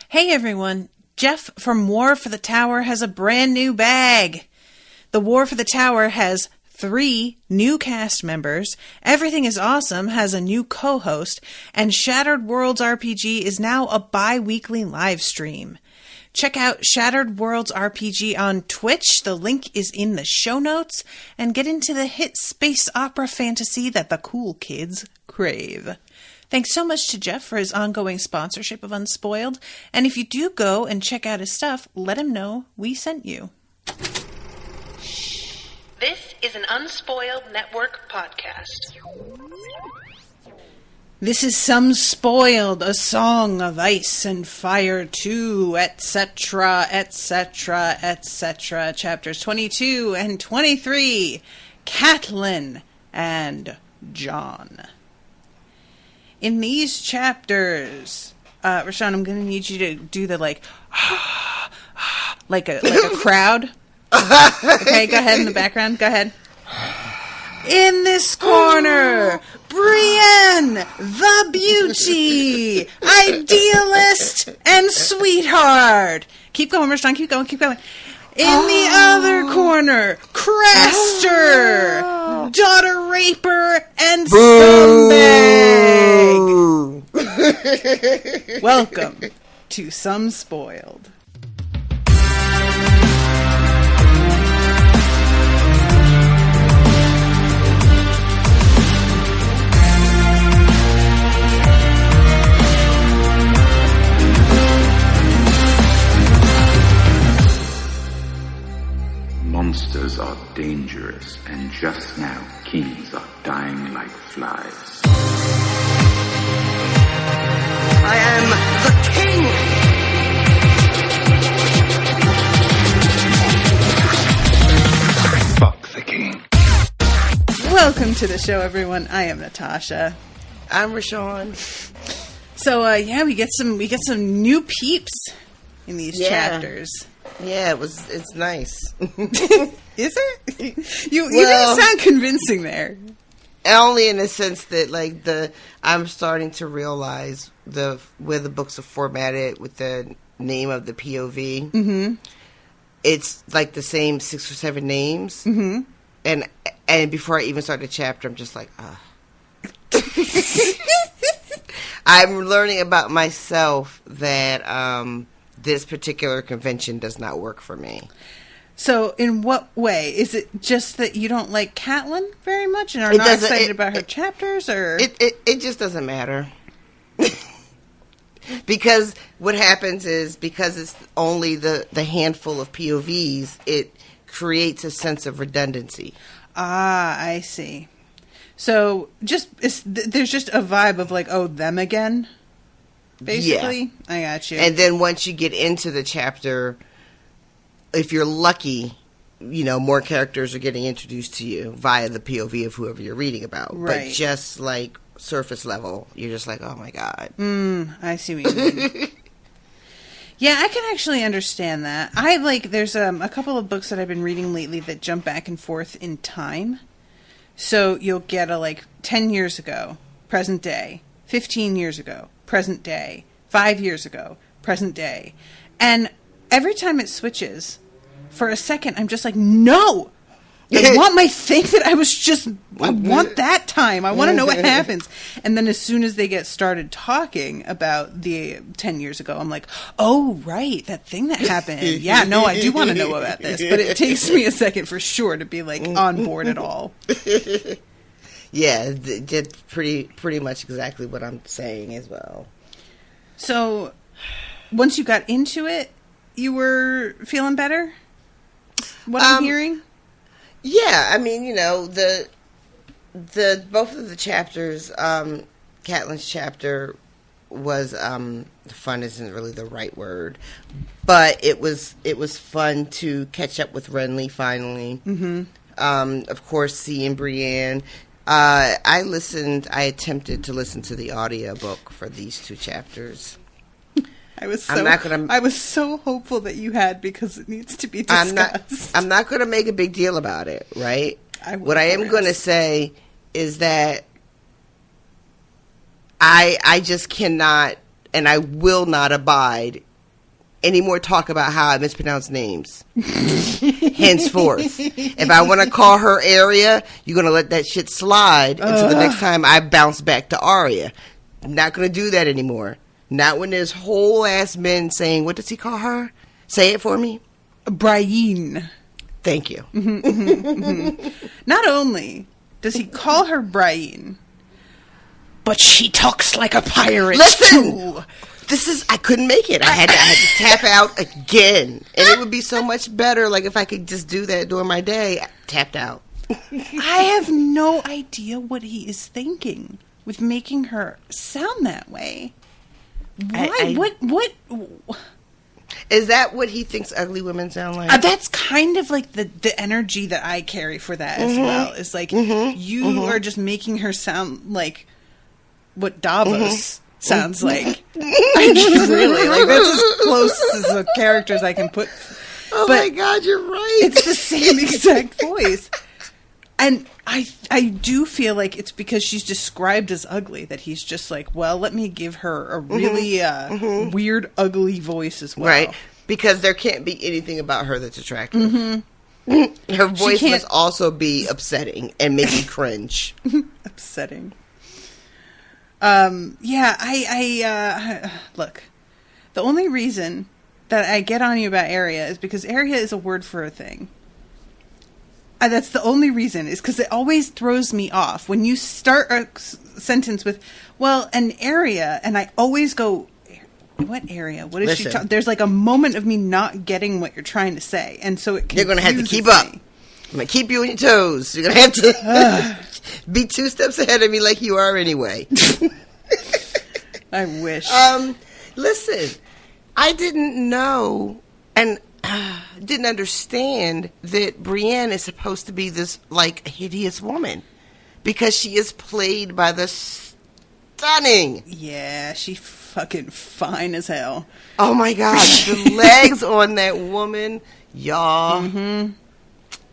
Hey everyone, Jeff from War for the Tower has a brand new bag. The War for the Tower has 3 new cast members, Everything is Awesome has a new co-host, and Shattered Worlds RPG is now a bi-weekly live stream. Check out Shattered Worlds RPG on Twitch, the link is in the show notes, and get into the hit space opera fantasy that the cool kids crave. Thanks so much to Jeff for his ongoing sponsorship of Unspoiled, and if you do go and check out his stuff, let him know we sent you. This is an Unspoiled Network podcast. This is Some Spoiled, a song of ice and fire too, etc., etc., etc., chapters 22 and 23, Catelyn and Jon. In these chapters, Rashawn, I'm going to need you to do the, like a crowd. Okay, go ahead in the background. Go ahead. In this corner, Brienne, the beauty, idealist, and sweetheart. Keep going, Rashawn. Keep going. Keep going. In the other corner, Craster, daughter raper, and scumbag. Welcome to Some Spoiled. Monsters are dangerous, and just now, kings are dying like flies. I am the king! Fuck the king. Welcome to the show, everyone. I am Natasha. I'm Rashawn. So, we get some new peeps in these chapters. Yeah, it's nice. Is it? You didn't sound convincing there. Only in the sense that, I'm starting to realize where the books are formatted with the name of the POV. Mm-hmm. It's like the same 6 or 7 names. Mm-hmm. And before I even start the chapter, I'm just like, I'm learning about myself that this particular convention does not work for me. So, in what way? Is it just that you don't like Catelyn very much and are not excited about her chapters, or it just doesn't matter? Because what happens is, because it's only the handful of POVs, it creates a sense of redundancy. Ah, I see. So, there's just a vibe of like, oh, them again? Basically? Yeah. I got you. And then once you get into the chapter, if you're lucky, more characters are getting introduced to you via the POV of whoever you're reading about. Right. But just like surface level, you're just like, oh my god. I see what you mean. Yeah, I can actually understand that. There's a couple of books that I've been reading lately that jump back and forth in time. So you'll get 10 years ago, present day, 15 years ago, present day, 5 years ago, present day. And every time it switches, for a second, I'm just like, no! I want my thing that I want that time. I want to know what happens. And then as soon as they get started talking about the 10 years ago, I'm like, oh, right, that thing that happened. Yeah, no, I do want to know about this. But it takes me a second for sure to be on board at all. Yeah, that's pretty much exactly what I'm saying as well. So, once you got into it, you were feeling better? What I'm hearing? Yeah, I mean, the both of the chapters, Catelyn's chapter was fun isn't really the right word, but it was fun to catch up with Renly finally. Mm-hmm. Of course, seeing Brienne. I attempted to listen to the audiobook for these 2 chapters. I was so hopeful that you had, because it needs to be discussed. I'm not going to make a big deal about it, right? What I am going to say is that I just cannot, and I will not abide any more talk about how I mispronounce names. Henceforth. If I want to call her Arya, you're going to let that shit slide until the next time I bounce back to Arya. I'm not going to do that anymore. Not when there's whole ass men saying, what does he call her? Say it for me. Brienne. Thank you. Not only does he call her Brienne, but she talks like a pirate. Listen! Too. I couldn't make it. I had to tap out again. And it would be so much better, like, if I could just do that during my day. I tapped out. I have no idea what he is thinking with making her sound that way. Why? What? Is that what he thinks ugly women sound like? That's kind of like the energy that I carry for that as well. It's like, you are just making her sound like what Davos sounds like. Really, like, that's as close as the characters I can put. Oh my God, you're right. It's the same exact voice. And I do feel like it's because she's described as ugly that he's just like, well, let me give her a really weird, ugly voice as well. Right. Because there can't be anything about her that's attractive. Her voice must also be upsetting and make you cringe. Upsetting. Yeah, I look, the only reason that I get on you about Arya is because Arya is a word for a thing. That's the only reason, is because it always throws me off when you start a sentence with, well, an area, and I always go, what area? What is she talking? There's like a moment of me not getting what you're trying to say, and so it confuses me. You're going to have to keep up. I'm going to keep you on your toes. You're going to have to be 2 steps ahead of me like you are anyway. I wish. Listen, I didn't know, and didn't understand that Brienne is supposed to be this, like, hideous woman, because she is played by the stunning. Yeah, she's fucking fine as hell. Oh my God, the legs on that woman, y'all.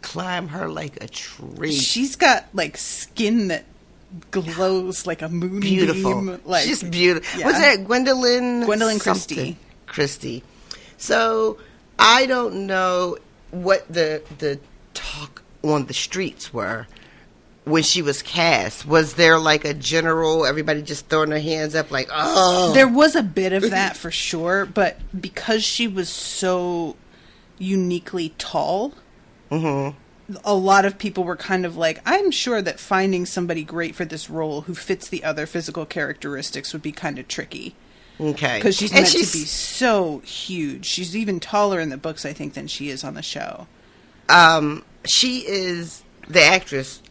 Climb her like a tree. She's got, like, skin that glows like a moonbeam. Like, she's beautiful. Yeah. Was that Gwendolyn Christie? Christie. So I don't know what the talk on the streets were when she was cast. Was there like a general, everybody just throwing their hands up like, oh? There was a bit of that for sure, but because she was so uniquely tall, a lot of people were kind of like, I'm sure that finding somebody great for this role who fits the other physical characteristics would be kind of tricky. Okay. Because she's meant to be so huge. She's even taller in the books, I think, than she is on the show. She is, the actress,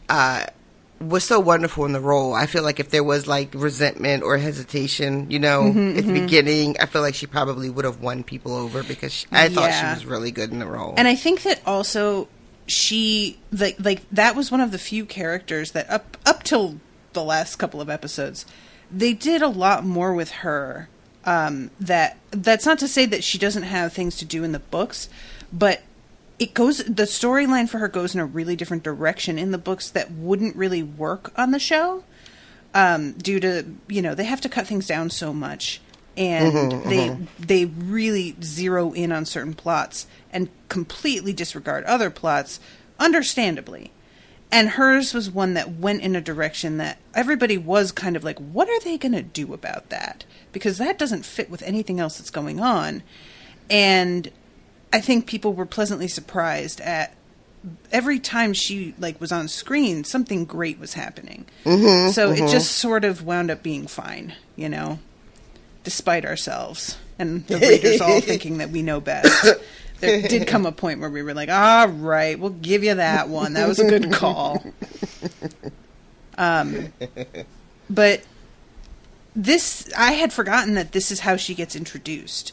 was so wonderful in the role. I feel like if there was like resentment or hesitation, you know, at the beginning, I feel like she probably would have won people over because I thought she was really good in the role. And I think that also she, like that was one of the few characters that up till the last couple of episodes, they did a lot more with her. That's not to say that she doesn't have things to do in the books, but the storyline for her goes in a really different direction in the books that wouldn't really work on the show, due to, they have to cut things down so much, and they really zero in on certain plots and completely disregard other plots, understandably. And hers was one that went in a direction that everybody was kind of like, what are they going to do about that? Because that doesn't fit with anything else that's going on. And I think people were pleasantly surprised at every time she was on screen, something great was happening. It just sort of wound up being fine, despite ourselves and the readers all thinking that we know best. There did come a point where we were like, all right, we'll give you that one. That was a good call. But I had forgotten that this is how she gets introduced.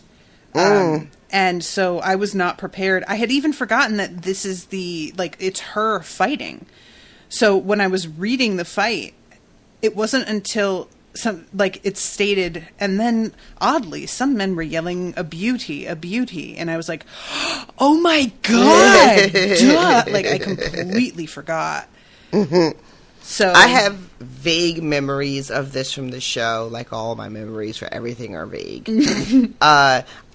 And so I was not prepared. I had even forgotten that this is it's her fighting. So when I was reading the fight, it wasn't until it's stated, and then oddly, some men were yelling, a beauty, and I was like, oh my God, duh! I completely forgot. So I have vague memories of this from the show, like all my memories for everything are vague.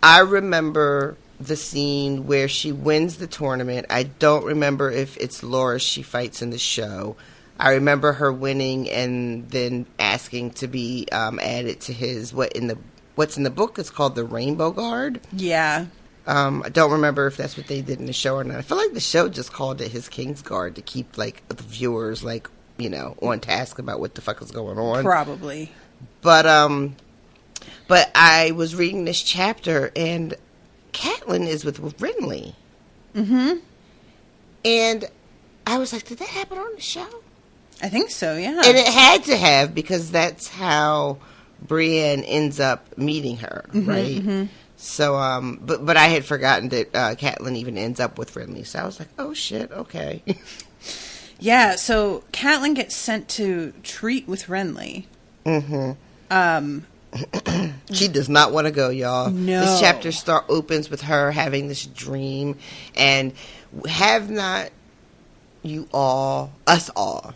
I remember the scene where she wins the tournament. I don't remember if it's Loras she fights in the show. I remember her winning and then asking to be added to his what's in the book is called the Rainbow Guard. Yeah. I don't remember if that's what they did in the show or not. I feel like the show just called it his King's Guard to keep like the viewers like, you know, on task about what the fuck is going on. Probably. But I was reading this chapter and Catelyn is with Renly. Mm-hmm. And I was like, did that happen on the show? I think so, yeah. And it had to have, because that's how Brienne ends up meeting her, right? Mm-hmm. So, but I had forgotten that Catelyn even ends up with Renly. So I was like, oh shit, okay. Yeah, so Catelyn gets sent to treat with Renly. Mm-hmm. She does not want to go, y'all. No. This chapter opens with her having this dream, and have not you all, us all,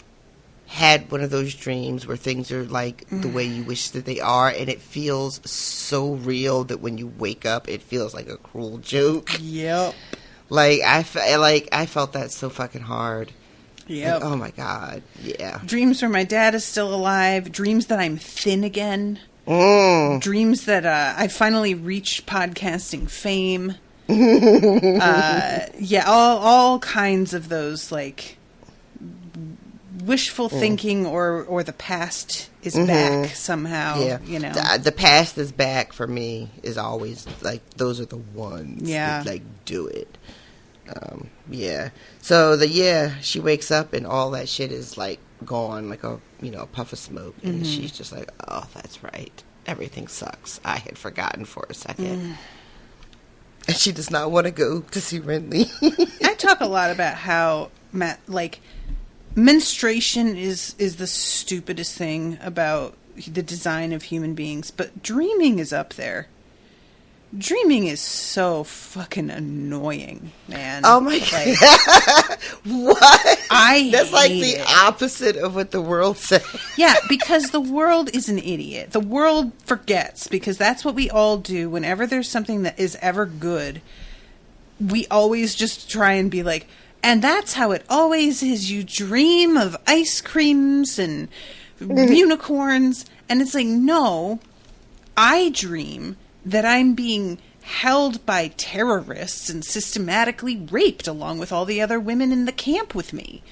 had one of those dreams where things are like the way you wish that they are, and it feels so real that when you wake up, it feels like a cruel joke. Yep. Like I felt that so fucking hard. Yep. Like, oh my god. Yeah. Dreams where my dad is still alive. Dreams that I'm thin again. Dreams that I finally reached podcasting fame. Yeah, all kinds of those, like, wishful thinking or the past is back somehow. Yeah. You know, the past is back for me is always like those are the ones that like do it. Yeah. So she wakes up and all that shit is like gone, like a puff of smoke, and she's just like, oh, that's right, everything sucks. I had forgotten for a second. And she does not want to go to see Renly. I talk a lot about how menstruation is the stupidest thing about the design of human beings, but dreaming is up there. Dreaming is so fucking annoying, man. Oh my god. What? That's like the opposite of what the world says. Yeah, because the world is an idiot. The world forgets, because that's what we all do whenever there's something that is ever good. We always just try and be like, and that's how it always is. You dream of ice creams and unicorns, and it's like, no, I dream that I'm being held by terrorists and systematically raped along with all the other women in the camp with me.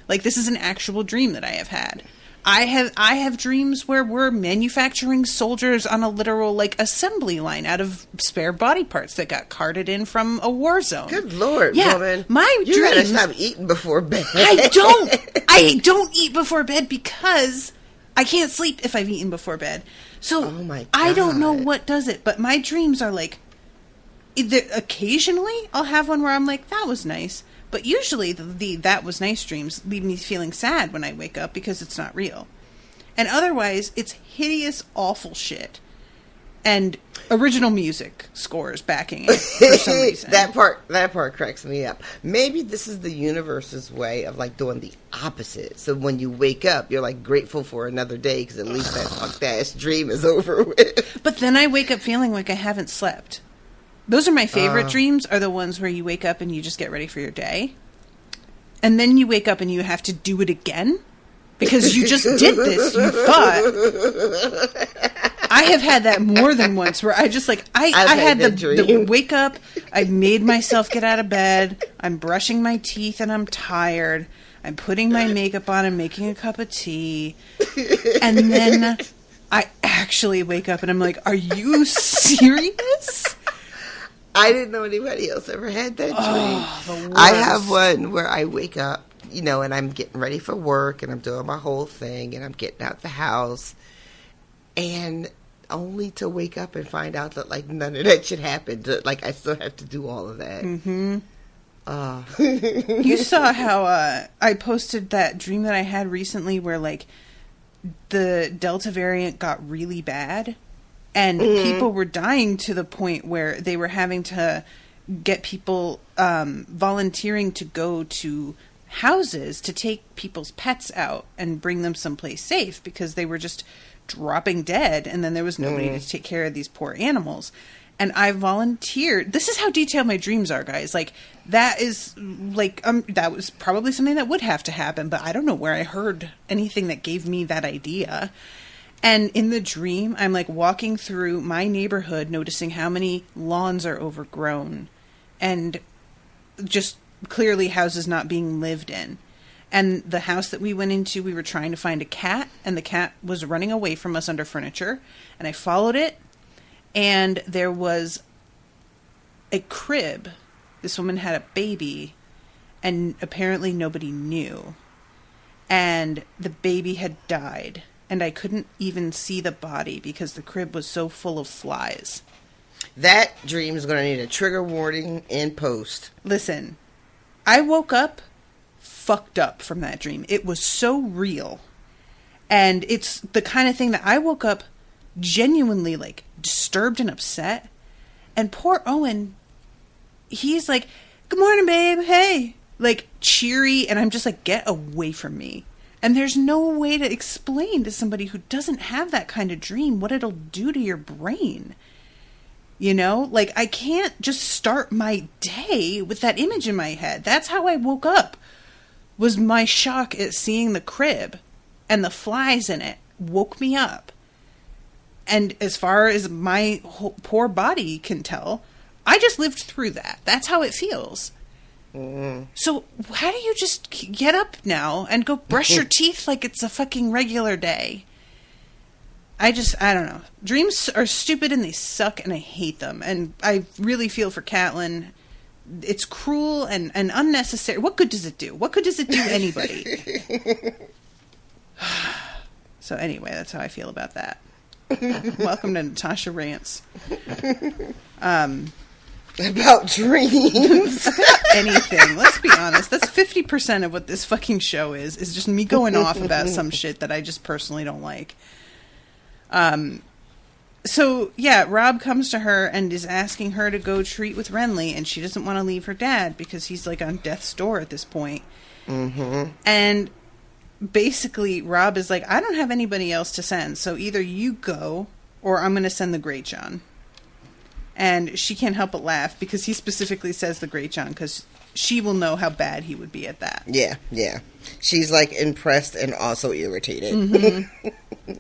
Like, this is an actual dream that I have had. I have dreams where we're manufacturing soldiers on a literal, like, assembly line out of spare body parts that got carted in from a war zone. Good Lord, yeah, woman. You gotta stop eating before bed. I don't eat before bed because I can't sleep if I've eaten before bed. So, oh my God. I don't know what does it, but my dreams are like, occasionally I'll have one where I'm like, that was nice. But usually the that was nice dreams leave me feeling sad when I wake up because it's not real. And otherwise, it's hideous, awful shit. And original music scores backing it for some reason. That part cracks me up. Maybe this is the universe's way of like doing the opposite. So when you wake up, you're like grateful for another day because at least that fucked ass dream is over with. But then I wake up feeling like I haven't slept. Those are my favorite dreams, are the ones where you wake up and you just get ready for your day. And then you wake up and you have to do it again. Because you just did this, you thought. I have had that more than once where I just like, I had the wake up, I made myself get out of bed, I'm brushing my teeth and I'm tired, I'm putting my makeup on and making a cup of tea, and then I actually wake up and I'm like, are you serious? I didn't know anybody else ever had that dream. The worst. I have one where I wake up, and I'm getting ready for work, and I'm doing my whole thing, and I'm getting out the house, and only to wake up and find out that, like, none of that shit happened. Like, I still have to do all of that. Mm-hmm. You saw how I posted that dream that I had recently where, like, the Delta variant got really bad, and people were dying to the point where they were having to get people volunteering to go to houses to take people's pets out and bring them someplace safe because they were just dropping dead, and then there was nobody to take care of these poor animals. And I volunteered. This is how detailed my dreams are, guys. Like, that is, like, that was probably something that would have to happen, but I don't know where I heard anything that gave me that idea. And in the dream, I'm, like, walking through my neighborhood, noticing how many lawns are overgrown. And just clearly houses not being lived in. And the house that we went into, we were trying to find a cat, and the cat was running away from us under furniture. And I followed it, and there was a crib. This woman had a baby, and apparently nobody knew. And the baby had died, and I couldn't even see the body because the crib was so full of flies. That dream is going to need a trigger warning in post. Listen, I woke up fucked up from that dream. It was so real. And it's the kind of thing that I woke up genuinely, like, disturbed and upset. And poor Owen, he's like, "Good morning, babe. Hey." Like, cheery. And I'm just like, get away from me. And there's no way to explain to somebody who doesn't have that kind of dream what it'll do to your brain. You know? Like, I can't just start my day with that image in my head. That's how I woke up. Was my shock at seeing the crib and the flies in it woke me up. And as far as my poor body can tell, I just lived through that. That's how it feels. So how do you just get up now and go brush your teeth like it's a fucking regular day? I don't know. Dreams are stupid and they suck and I hate them. And I really feel for Catelyn. It's cruel and unnecessary. What good does it do? What good does it do anybody? So anyway, that's how I feel about that. Welcome to Natasha Rants. About dreams. About anything. Let's be honest. That's 50% of what this fucking show is just me going off about some shit that I just personally don't like. So, yeah, Robb comes to her and is asking her to go treat with Renly, and she doesn't want to leave her dad because he's, like, on death's door at this point. Mm-hmm. And basically, Robb is like, I don't have anybody else to send, so either you go, or I'm going to send the Great John. And she can't help but laugh, because he specifically says the Great John, because she will know how bad he would be at that. Yeah, yeah. She's, like, impressed and also irritated. Mm-hmm.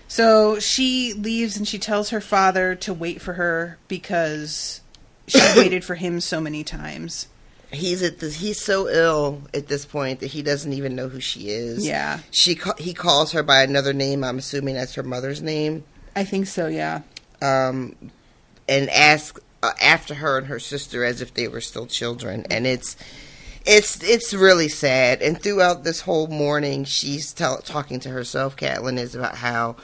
So she leaves and she tells her father to wait for her because she waited for him so many times. He's so ill at this point that he doesn't even know who she is. Yeah. He calls her by another name. I'm assuming that's her mother's name. I think so, yeah. And asks after her and her sister as if they were still children. And it's really sad. And throughout this whole morning, she's talking to herself, Catelyn is, about how,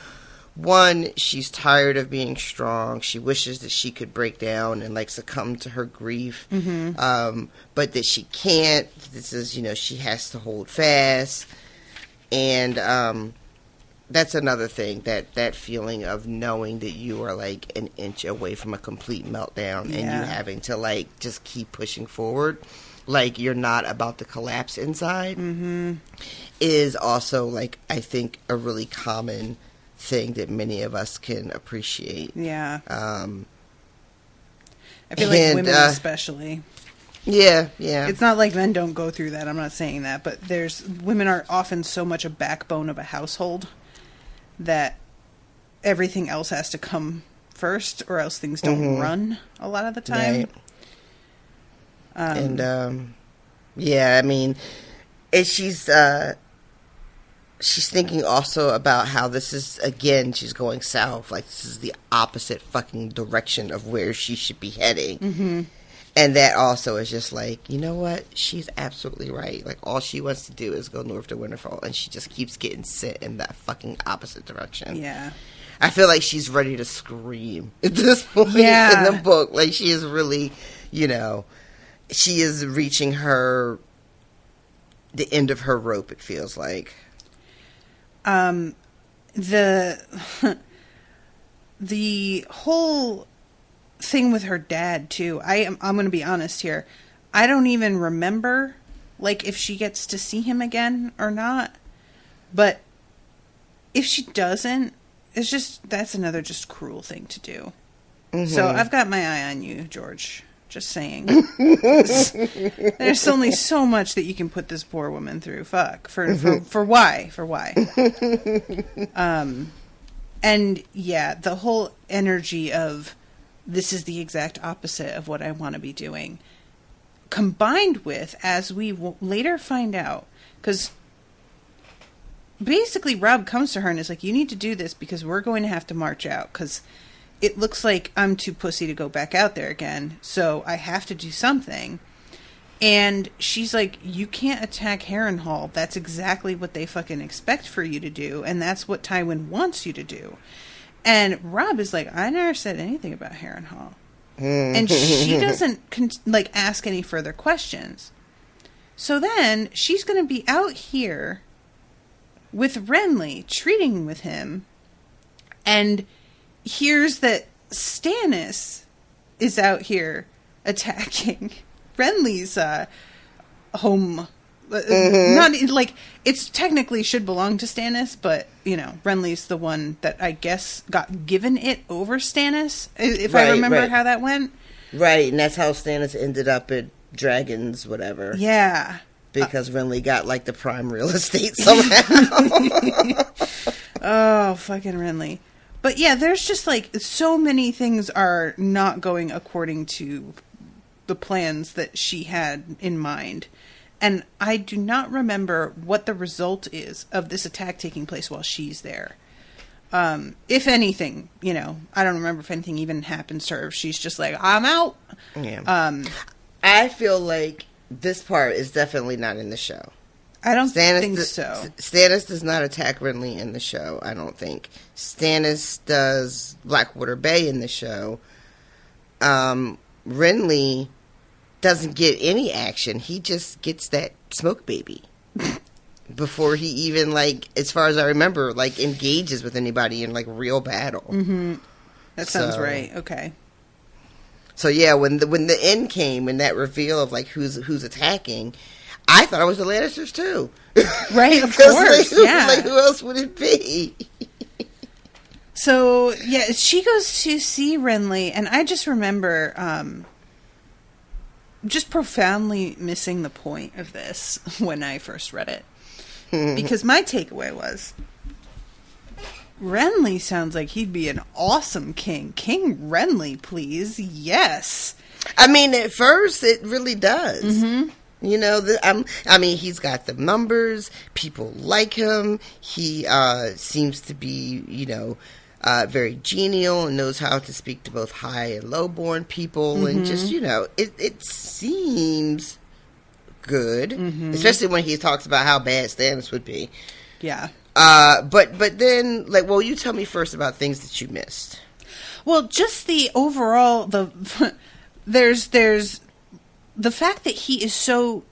one, she's tired of being strong. She wishes that she could break down and, like, succumb to her grief. Mm-hmm. But that she can't. This is, she has to hold fast. And that's another thing, that feeling of knowing that you are, like, an inch away from a complete meltdown. Yeah. And you having to, like, just keep pushing forward. Like, you're not about to collapse inside. Mm-hmm. Is also, like, I think a really common thing that many of us can appreciate. Yeah. I feel like women especially. Yeah, yeah. It's not like men don't go through that. I'm not saying that. But women are often so much a backbone of a household that everything else has to come first or else things don't run a lot of the time. Right. Yeah, I mean, she's thinking also about how this is, again, she's going south. Like, this is the opposite fucking direction of where she should be heading. Mm-hmm. And that also is just like, you know what? She's absolutely right. Like, all she wants to do is go north to Winterfell, and she just keeps getting sent in that fucking opposite direction. Yeah. I feel like she's ready to scream at this point in the book. Like, she is really, she is reaching the end of her rope, it feels like. The whole thing with her dad too. I'm going to be honest here. I don't even remember, like, if she gets to see him again or not. But if she doesn't, that's another just cruel thing to do. So I've got my eye on you, George. Just saying. There's only so much that you can put this poor woman through. Fuck. For why? For why? And yeah, the whole energy of this is the exact opposite of what I want to be doing. Combined with, as we later find out, because basically Robb comes to her and is like, you need to do this because we're going to have to march out because it looks like I'm too pussy to go back out there again, so I have to do something. And she's like, you can't attack Harrenhal. That's exactly what they fucking expect for you to do, and that's what Tywin wants you to do. And Robb is like, I never said anything about Harrenhal. And she doesn't, ask any further questions. So then, she's going to be out here with Renly, treating with him, and hears that Stannis is out here attacking Renly's home. Not like it's technically should belong to Stannis, but Renly's the one that I guess got given it over Stannis, if I remember how that went. Right, and that's how Stannis ended up at Dragons, whatever. Yeah, because Renly got like the prime real estate somehow. Oh, fucking Renly. But yeah, there's just like so many things are not going according to the plans that she had in mind. And I do not remember what the result is of this attack taking place while she's there. If anything, I don't remember if anything even happens to her. She's just like, I'm out. Yeah. I feel like this part is definitely not in the show. I don't think so. Stannis does not attack Renly in the show, I don't think. Stannis does Blackwater Bay in the show. Renly doesn't get any action. He just gets that smoke baby. Before he even, as far as I remember, engages with anybody in, real battle. Mm-hmm. That sounds right. Okay. So, yeah, when the end came and that reveal of, who's attacking, I thought it was the Lannisters, too. Right, of course, yeah. Who else would it be? So, yeah, she goes to see Renly, and I just remember just profoundly missing the point of this when I first read it. Because my takeaway was, Renly sounds like he'd be an awesome king. King Renly, please. Yes. I mean, at first, it really does. Mm-hmm. He's got the numbers. People like him. He seems to be, very genial and knows how to speak to both high and low-born people. Mm-hmm. And just, it seems good. Mm-hmm. Especially when he talks about how bad Stannis would be. Yeah. But then, you tell me first about things that you missed. Well, just the overall, there's the fact that he is so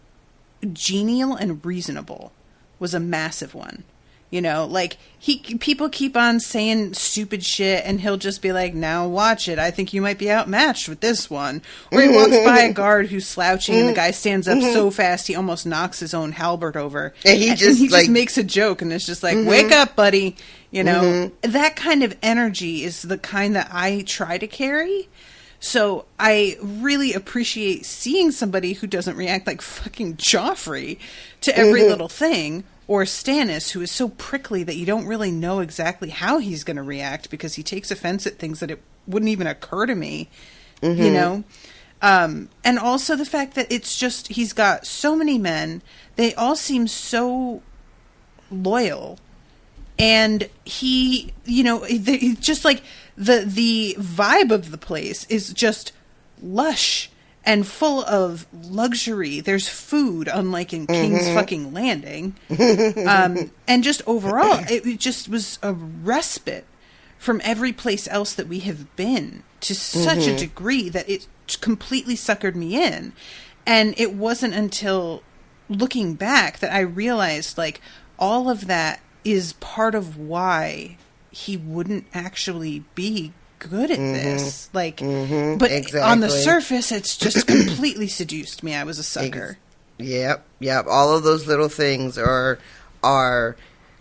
genial and reasonable was a massive one. People keep on saying stupid shit and he'll just be like, now watch it. I think you might be outmatched with this one. Or he walks by a guard who's slouching and the guy stands up so fast he almost knocks his own halberd over. And he just makes a joke and it's just like, wake up, buddy. That kind of energy is the kind that I try to carry. So I really appreciate seeing somebody who doesn't react like fucking Joffrey to every little thing, or Stannis, who is so prickly that you don't really know exactly how he's going to react because he takes offense at things that it wouldn't even occur to me, And also the fact that it's just, he's got so many men, they all seem so loyal. And he, just the vibe of the place is just lush and full of luxury. There's food, unlike in King's fucking Landing. And just overall, it just was a respite from every place else that we have been to such a degree that it completely suckered me in. And it wasn't until looking back that I realized, all of that is part of why he wouldn't actually be good at this. But exactly. On the surface, it's just completely seduced me. I was a sucker. Yep. All of those little things are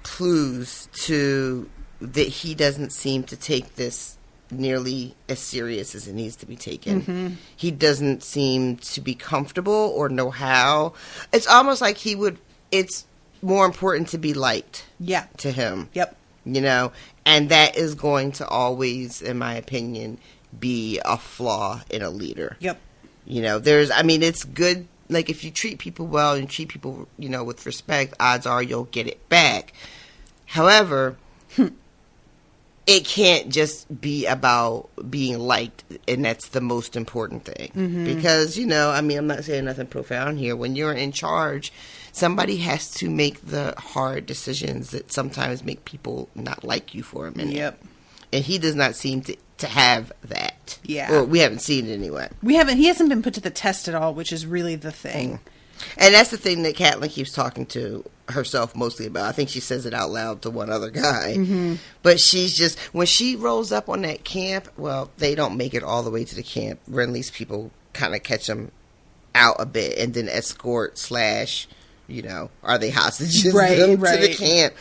clues to that he doesn't seem to take this nearly as serious as it needs to be taken. He doesn't seem to be comfortable or know how. It's almost like it's more important to be liked to him. Yep. You know, and that is going to always, in my opinion, be a flaw in a leader. Yep. You know, it's good. Like, if you treat people well and treat people, you know, with respect, odds are you'll get it back. However, it can't just be about being liked, and that's the most important thing. Because, you know, I mean, I'm not saying nothing profound here. When you're in charge, somebody has to make the hard decisions that sometimes make people not like you for a minute. Yep. And he does not seem to have that. Yeah. Well, we haven't seen it anyway. He hasn't been put to the test at all, which is really the thing. And that's the thing that Catelyn keeps talking to herself mostly about. I think she says it out loud to one other guy. But she's just, when she rolls up on that camp, well, they don't make it all the way to the camp. Renly's people kind of catch them out a bit and then escort / you know, are they hostages them to the camp.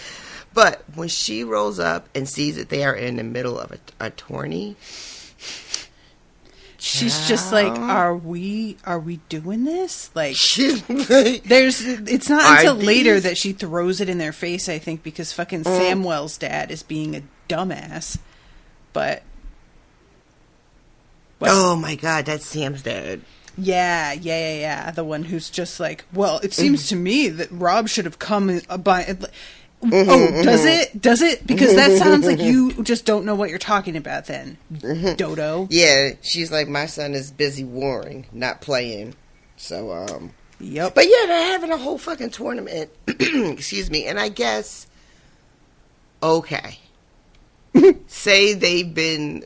But when she rolls up and sees that they are in the middle of a tourney, she's just like, are we doing this? Like, it's not until later that she throws it in their face, I think, because fucking Samwell's dad is being a dumbass. But oh my God, that's Sam's dad. Yeah. The one who's just like, well, it seems to me that Rob should have come by. Does it? Because that sounds like you just don't know what you're talking about then, Dodo. Yeah, she's like, my son is busy warring, not playing. So, Yep. But yeah, they're having a whole fucking tournament. Excuse me. And I guess, okay. Say they've been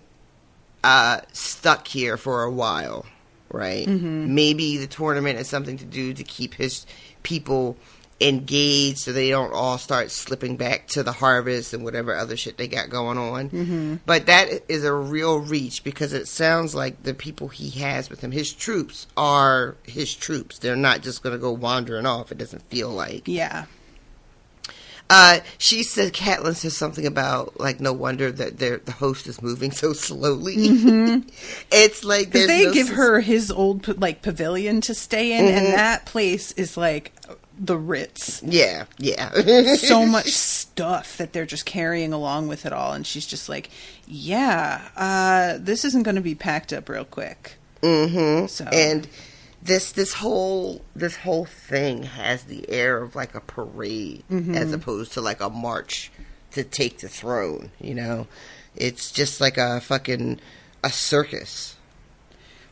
stuck here for a while, right? Maybe the tournament has something to do to keep his people engaged so they don't all start slipping back to the harvest and whatever other shit they got going on. But that is a real reach, because it sounds like the people he has with him, his troops, are his troops. They're not just going to go wandering off. It doesn't feel like. Yeah. She said, Catelyn says something about, like, no wonder that the host is moving so slowly. It's like, because they give her his old pavilion to stay in, and that place is like the Ritz. Yeah. So much stuff that they're just carrying along with it all, and she's just like, this isn't going to be packed up real quick. So. And this whole thing has the air of like a parade, as opposed to like a march to take the throne. You know, it's just like a circus,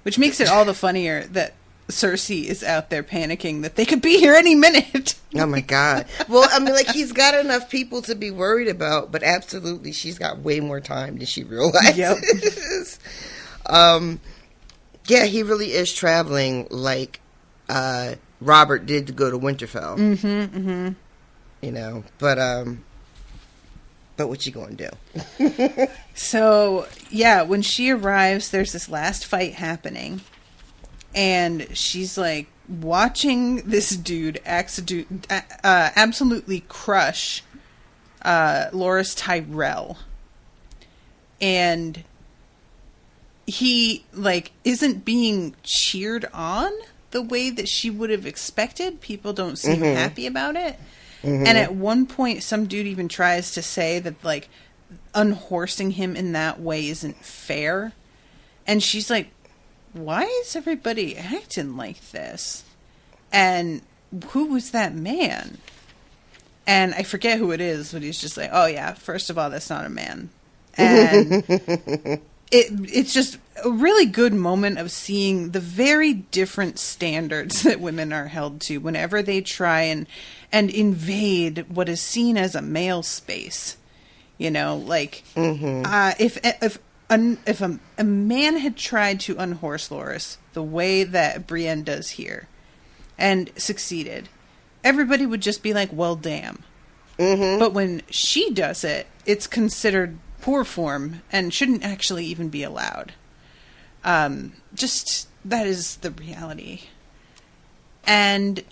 which makes it all the funnier that Cersei is out there panicking that they could be here any minute. Oh my God. Well, I mean, like, he's got enough people to be worried about, but absolutely she's got way more time than she realizes. Yeah, he really is traveling like Robert did to go to Winterfell. You know, but what you gonna do? So, yeah, when she arrives, there's this last fight happening. And she's like watching this dude absolutely crush Loras Tyrell. And he like isn't being cheered on the way that she would have expected. People don't seem happy about it. And at one point some dude even tries to say that like unhorsing him in that way isn't fair. And she's like, why is everybody acting like this? And who was that man? And I forget who it is, but he's just like, oh yeah, first of all, that's not a man. And it's just a really good moment of seeing the very different standards that women are held to whenever they try and invade what is seen as a male space. You know, like, if a man had tried to unhorse Loras the way that Brienne does here and succeeded, everybody would just be like, well, damn. But when she does it, it's considered poor form and shouldn't actually even be allowed. Just, that is the reality. And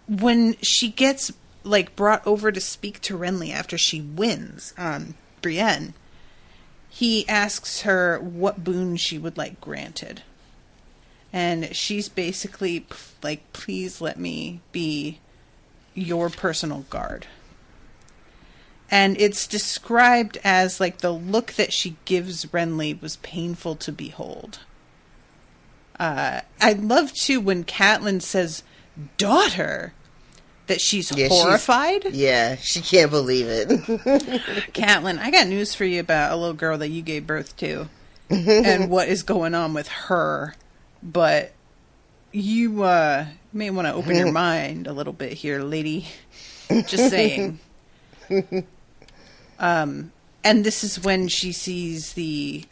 when she gets, like, brought over to speak to Renly after she wins, Brienne, he asks her what boon she would like granted. And she's basically like, please let me be your personal guard. And it's described as like the look that she gives Renly was painful to behold. I love too when Catelyn says daughter, that she's horrified. She can't believe it. Catelyn, I got news for you about a little girl that you gave birth to and what is going on with her. But you may want to open your mind a little bit here, lady. Just saying. And this is when she sees the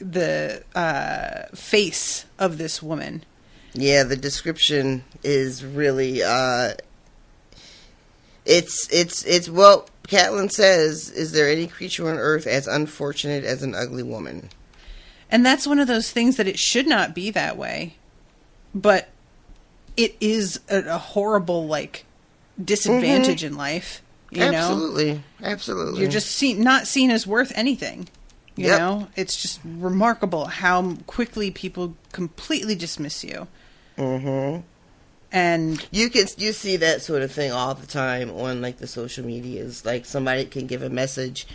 face of this woman. Yeah, the description is really it's well, Catelyn says, is there any creature on earth as unfortunate as an ugly woman? And that's one of those things that it should not be that way. But it is a horrible, like, disadvantage in life. You know? Absolutely. You're just not seen as worth anything. You know? It's just remarkable how quickly people completely dismiss you. Mm-hmm. And you see that sort of thing all the time on like the social medias. Like somebody can give a message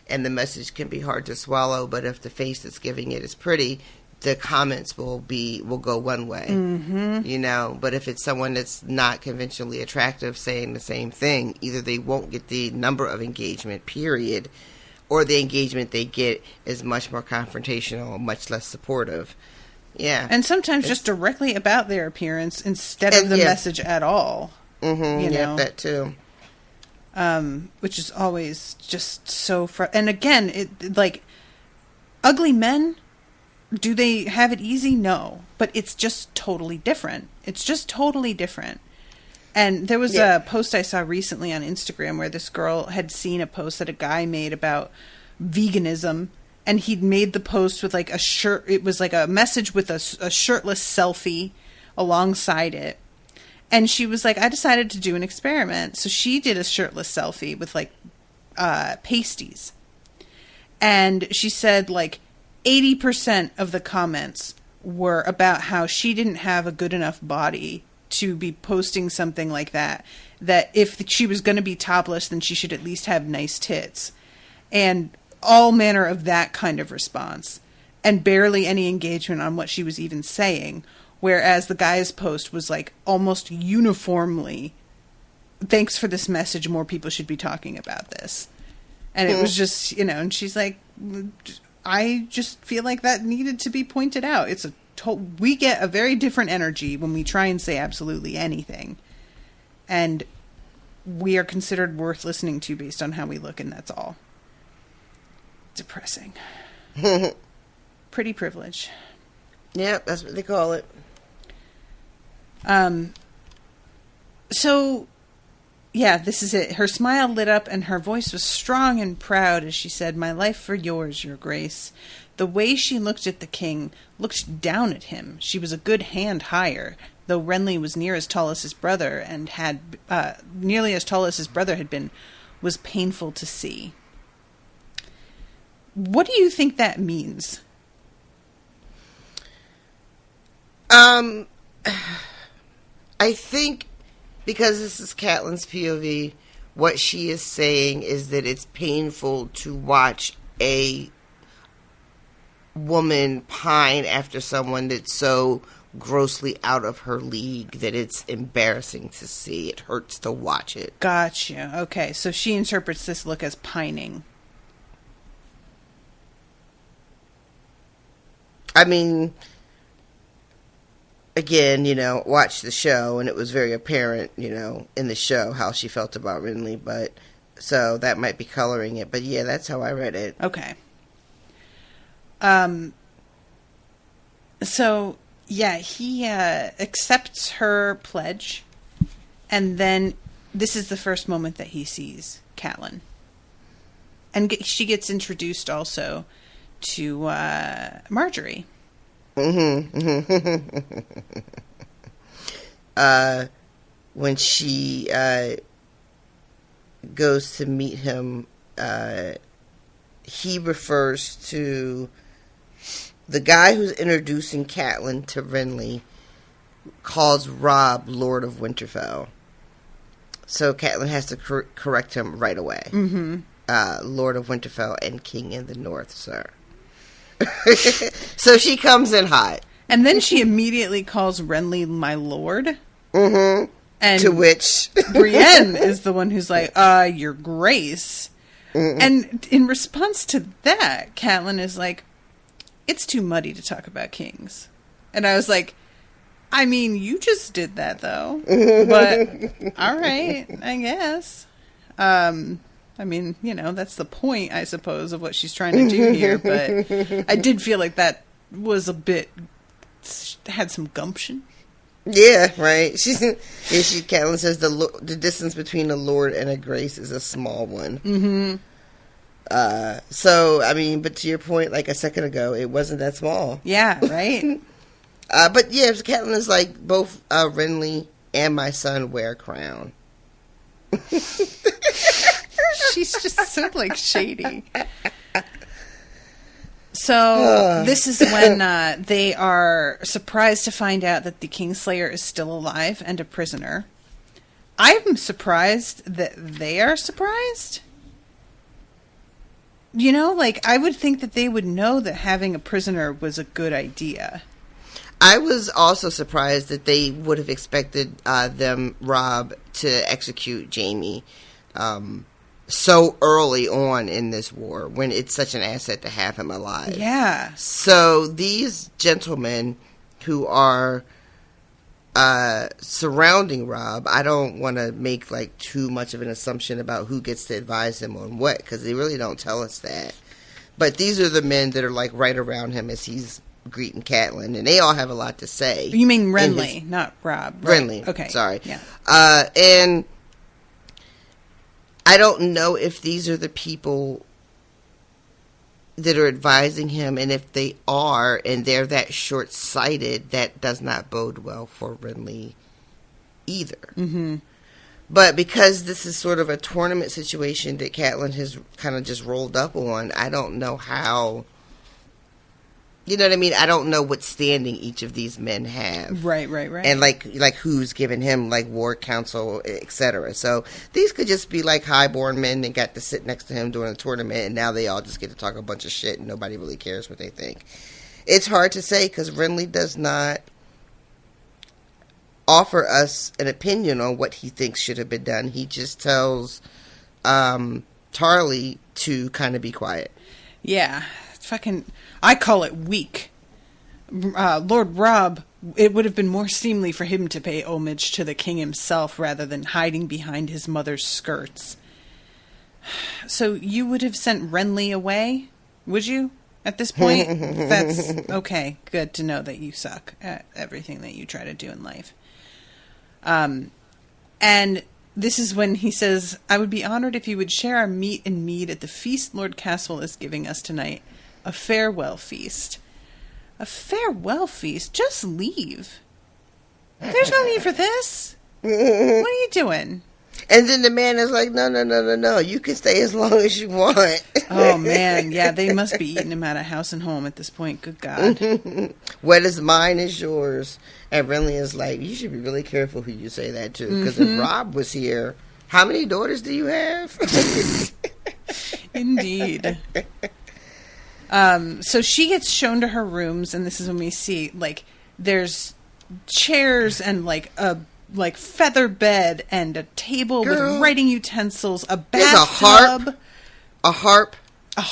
and the message can be hard to swallow, but if the face that's giving it is pretty, the comments will go one way. Mm-hmm. You know, but if it's someone that's not conventionally attractive saying the same thing, either they won't get the number of engagement, period, or the engagement they get is much more confrontational, much less supportive. Yeah. And sometimes just directly about their appearance instead of the message at all. Mm-hmm. You know? That too. Which is always just so and again, it like ugly men, do they have it easy? No. But it's just totally different. It's just totally different. And there was a post I saw recently on Instagram where this girl had seen a post that a guy made about veganism. And he'd made the post with like a shirt. It was like a message with a shirtless selfie alongside it. And she was like, I decided to do an experiment. So she did a shirtless selfie with like pasties. And she said like 80% of the comments were about how she didn't have a good enough body to be posting something like that. That if she was going to be topless, then she should at least have nice tits. And all manner of that kind of response, and barely any engagement on what she was even saying, whereas the guy's post was like almost uniformly, thanks for this message, more people should be talking about this. And it was just, you know, and she's like, I just feel like that needed to be pointed out. It's we get a very different energy when we try and say absolutely anything, and we are considered worth listening to based on how we look, and that's all. Depressing. Pretty privilege. Yep, that's what they call it. So, yeah, this is it. Her smile lit up and her voice was strong and proud as she said, "My life for yours, your grace." The way she looked at the king, looked down at him. She was a good hand higher, though Renly was near as tall as his brother and had nearly as tall as his brother had been, was painful to see. What do you think that means? I think because this is Catelyn's POV, what she is saying is that it's painful to watch a woman pine after someone that's so grossly out of her league that it's embarrassing to see. It hurts to watch it. Gotcha. Okay, so she interprets this look as pining. I mean, again, you know, watch the show, and it was very apparent, you know, in the show how she felt about Renly, but so that might be coloring it. But yeah, that's how I read it. Okay. So, yeah, he accepts her pledge, and then this is the first moment that he sees Catelyn. And she gets introduced also to Marjorie. When she goes to meet him, he refers to the guy who's introducing Catelyn to Renly calls Robb Lord of Winterfell. So Catelyn has to correct him right away. Mm-hmm. Lord of Winterfell and King in the North, sir. So she comes in hot. And then she immediately calls Renly my lord. Mm-hmm. And to which Brienne is the one who's like, your grace. Mm-mm. And in response to that, Catelyn is like, it's too muddy to talk about kings. And I was like, I mean, you just did that, though. But, all right, I guess. I mean, that's the point, I suppose, of what she's trying to do here. But I did feel like that was had some gumption. Yeah, right. Catelyn says the distance between a lord and a grace is a small one. Mm-hmm. So, I mean, but to your point, like a second ago, it wasn't that small. Yeah, right? But yeah, Catelyn is like, both Renly and my son wear a crown. She's just so, like, shady. So, this is when they are surprised to find out that the Kingslayer is still alive and a prisoner. I'm surprised that they are surprised. I would think that they would know that having a prisoner was a good idea. I was also surprised that they would have expected Robb to execute Jaime so early on in this war, when it's such an asset to have him alive. Yeah. So these gentlemen who are surrounding Robb, I don't want to make like too much of an assumption about who gets to advise him on what, because they really don't tell us that. But these are the men that are like right around him as he's greeting Catelyn, and they all have a lot to say. You mean Renly, not Robb. Right? Renly. Okay. Sorry. Yeah. And I don't know if these are the people that are advising him, and if they are, and they're that short-sighted, that does not bode well for Renly either. Mm-hmm. But because this is sort of a tournament situation that Catelyn has kind of just rolled up on, I don't know how... You know what I mean? I don't know what standing each of these men have. Right. And like who's given him like war counsel, etc. So these could just be like highborn men that got to sit next to him during a tournament, and now they all just get to talk a bunch of shit and nobody really cares what they think. It's hard to say because Renly does not offer us an opinion on what he thinks should have been done. He just tells Tarly to kind of be quiet. Yeah. I call it weak. Lord Robb, it would have been more seemly for him to pay homage to the king himself rather than hiding behind his mother's skirts. So you would have sent Renly away, would you, at this point? That's okay. Good to know that you suck at everything that you try to do in life. And this is when he says, I would be honored if you would share our meat and mead at the feast Lord Caswell is giving us tonight. A farewell feast. A farewell feast? Just leave. There's no need for this. What are you doing? And then the man is like, no. You can stay as long as you want. Oh, man. Yeah, they must be eating him out of house and home at this point. Good God. What is mine is yours. And Renly is like, you should be really careful who you say that to. Because if Robb was here, how many daughters do you have? Indeed. So she gets shown to her rooms, and this is when we see, like, there's chairs and, like, a feather bed and a table with writing utensils, a bathtub. A harp.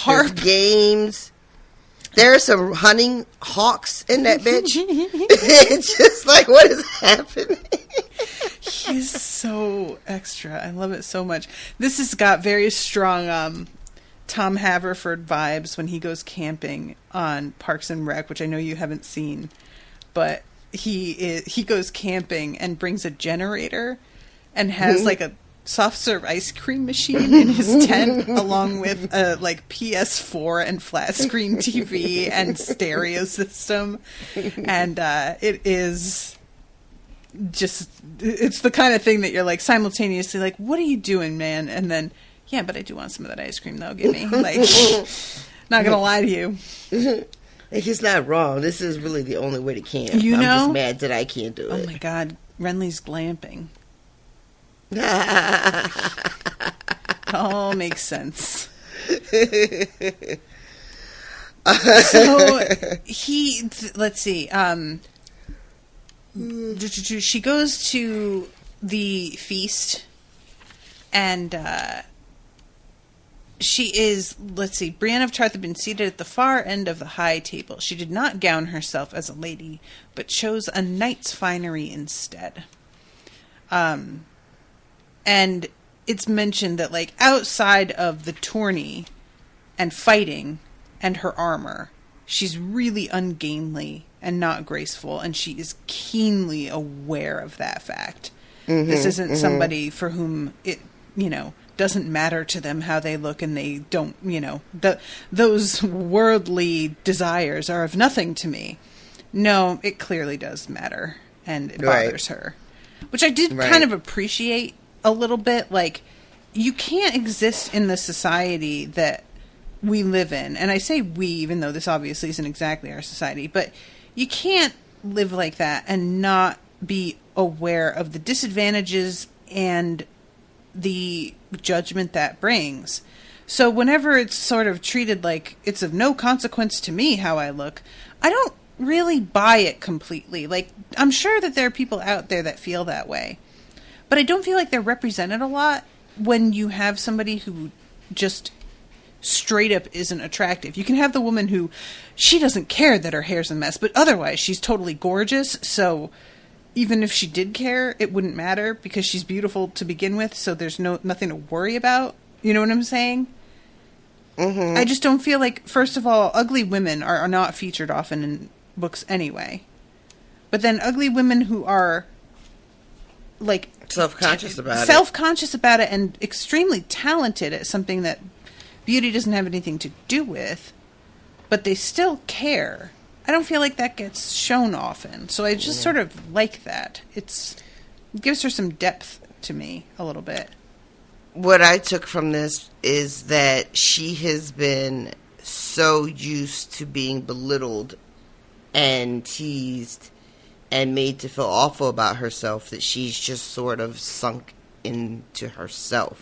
There's games. There are some hunting hawks in that bitch. It's just like, what is happening? He's so extra. I love it so much. This has got very strong... Tom Haverford vibes when he goes camping on Parks and Rec, which I know you haven't seen, but he goes camping and brings a generator and has like a soft serve ice cream machine in his tent along with a like PS4 and flat screen TV and stereo system, and it is just, it's the kind of thing that you're like simultaneously like, what are you doing, man? And then, yeah, but I do want some of that ice cream, though. Give me. Like, not going to lie to you. He's not wrong. This is really the only way to camp. You know? I'm just mad that I can't do it. Oh my god, Renly's glamping. All makes sense. So let's see. She goes to the feast, and she is, let's see, Brienne of Tarth had been seated at the far end of the high table. She did not gown herself as a lady, but chose a knight's finery instead. And it's mentioned that, like, outside of the tourney and fighting and her armor, she's really ungainly and not graceful, and she is keenly aware of that fact. This isn't somebody for whom it, doesn't matter to them how they look, and they don't, those worldly desires are of nothing to me. No, it clearly does matter, and it bothers her. Which I did kind of appreciate a little bit. Like, you can't exist in the society that we live in. And I say we, even though this obviously isn't exactly our society, but you can't live like that and not be aware of the disadvantages and the judgment that brings. So whenever it's sort of treated like it's of no consequence to me how I look, I don't really buy it completely. Like, I'm sure that there are people out there that feel that way, but I don't feel like they're represented a lot when you have somebody who just straight up isn't attractive. You can have the woman who, she doesn't care that her hair's a mess, but otherwise she's totally gorgeous, so even if she did care, it wouldn't matter because she's beautiful to begin with, so there's nothing to worry about. You know what I'm saying? I just don't feel like, first of all, ugly women are not featured often in books anyway. But then ugly women who are, like, self-conscious about it and extremely talented at something that beauty doesn't have anything to do with, but they still care. I don't feel like that gets shown often, so I just sort of like that. It gives her some depth to me a little bit. What I took from this is that she has been so used to being belittled and teased and made to feel awful about herself that she's just sort of sunk into herself.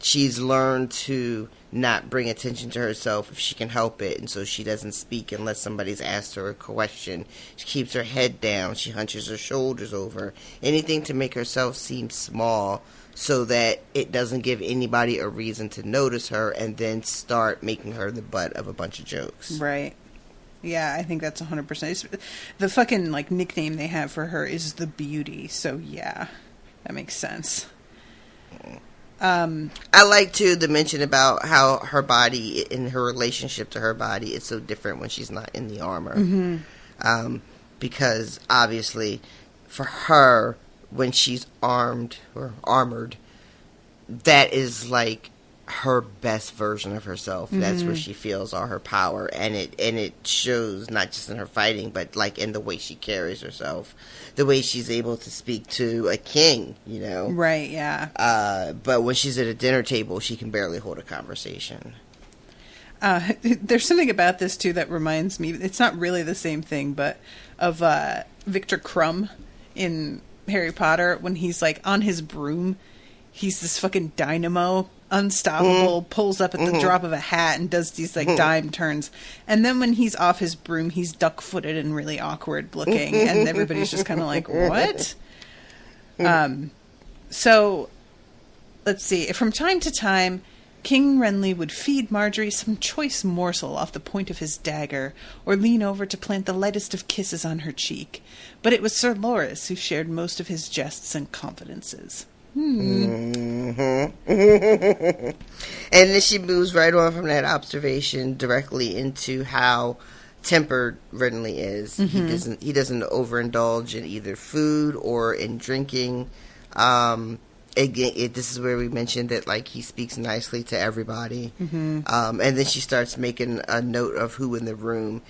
She's learned to not bring attention to herself if she can help it, and so she doesn't speak unless somebody's asked her a question. She keeps her head down. She hunches her shoulders over. Anything to make herself seem small so that it doesn't give anybody a reason to notice her and then start making her the butt of a bunch of jokes. Right. Yeah, I think that's 100%. The fucking, like, nickname they have for her is the Beauty, so yeah, that makes sense. I like, too, the mention about how her body, in her relationship to her body, is so different when she's not in the armor. Because, obviously, for her, when she's armed or armored, that is, like, her best version of herself. That's where she feels all her power, and it shows not just in her fighting, but, like, in the way she carries herself. The way she's able to speak to a king, Right, yeah. But when she's at a dinner table, she can barely hold a conversation. There's something about this, too, that reminds me, it's not really the same thing, but of Victor Crumb in Harry Potter, when he's, like, on his broom, he's this fucking dynamo, unstoppable, pulls up at the drop of a hat and does these, like, dime turns. And then when he's off his broom, he's duck-footed and really awkward looking, and everybody's just kind of like, what? So, let's see. From time to time, King Renly would feed Marjorie some choice morsel off the point of his dagger, or lean over to plant the lightest of kisses on her cheek. But it was Sir Loras who shared most of his jests and confidences. And then she moves right on from that observation directly into how tempered Renly is. He doesn't overindulge in either food or in drinking. Again, this is where we mentioned that, like, he speaks nicely to everybody. And then she starts making a note of who in the room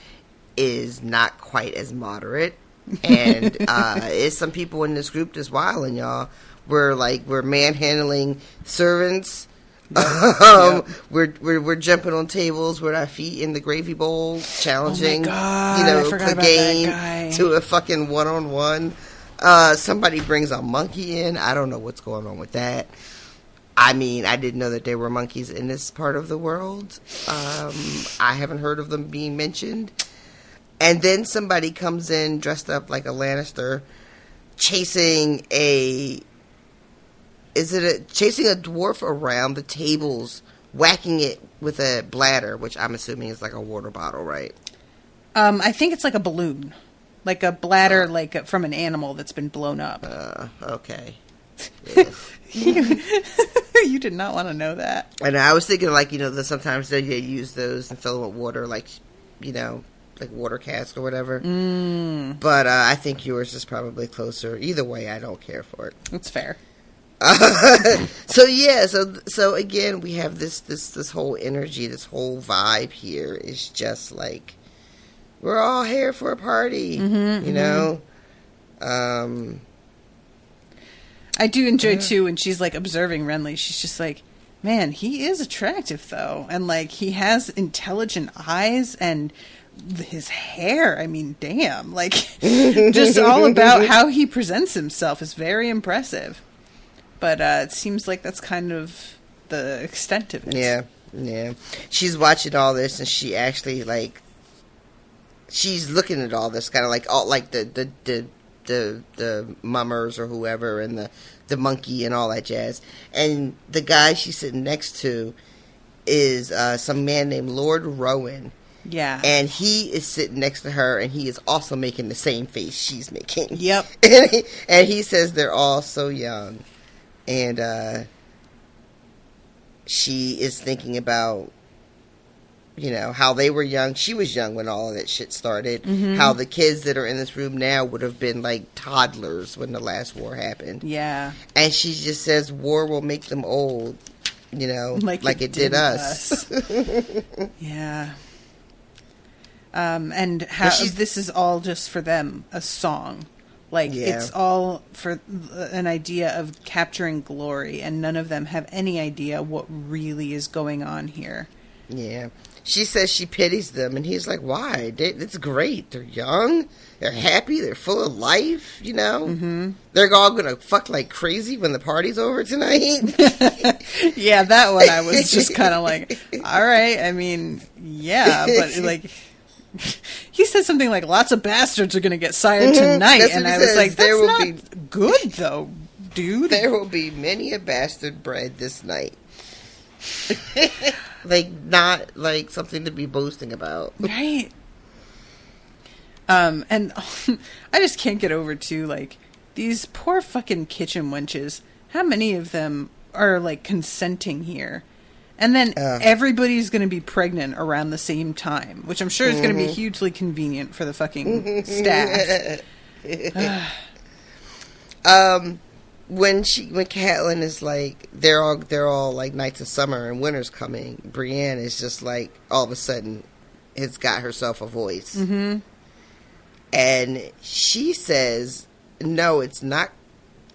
is not quite as moderate. And it's some people in this group that's wilding, y'all. We're manhandling servants, Yep. We're jumping on tables with our feet in the gravy bowl, challenging, oh my God, I forgot about that guy. to a fucking 1-on-1. Somebody brings a monkey in. I don't know what's going on with that. I mean, I didn't know that there were monkeys in this part of the world. I haven't heard of them being mentioned. And then somebody comes in dressed up like a Lannister, chasing a dwarf around the tables, whacking it with a bladder, which I'm assuming is like a water bottle, right? I think it's like a balloon. Like a bladder, from an animal that's been blown up. Okay. Yeah. You did not want to know that. And I was thinking, that sometimes they use those and fill them with water, like water cask or whatever. But I think yours is probably closer. Either way, I don't care for it. That's fair. So again, we have this whole energy, this whole vibe here is just like, we're all here for a party, you know? I do enjoy, too, when she's, observing Renly. She's just like, man, he is attractive, though. And, he has intelligent eyes and his hair. I mean, damn. Just all about how he presents himself is very impressive. But it seems like that's kind of the extent of it. Yeah. She's watching all this, and she actually, she's looking at all this, kind of all the mummers or whoever, and the monkey and all that jazz. And the guy she's sitting next to is some man named Lord Rowan. Yeah. And he is sitting next to her, and he is also making the same face she's making. Yep. And he says they're all so young. And she is thinking about, how they were young. She was young when all of that shit started. How the kids that are in this room now would have been toddlers when the last war happened. Yeah. And she just says war will make them old, like it did us. Yeah. And how this is all just for them, a song. It's all for an idea of capturing glory, and none of them have any idea what really is going on here. Yeah. She says she pities them, and he's like, why? It's great. They're young. They're happy. They're full of life, They're all going to fuck like crazy when the party's over tonight. Yeah, that one I was just kind of like, all right. I mean, yeah, but he said something like, lots of bastards are going to get sired tonight. And I was like, that's not good, though, dude. There will be many a bastard bred this night. Not something to be boasting about. Right. And I just can't get over, too, these poor fucking kitchen wenches. How many of them are, consenting here? And then everybody's going to be pregnant around the same time, which I'm sure is going to be hugely convenient for the fucking staff. When Catelyn is they're all Knights of Summer and winter's coming, Brienne is just all of a sudden has got herself a voice. And she says, no, it's not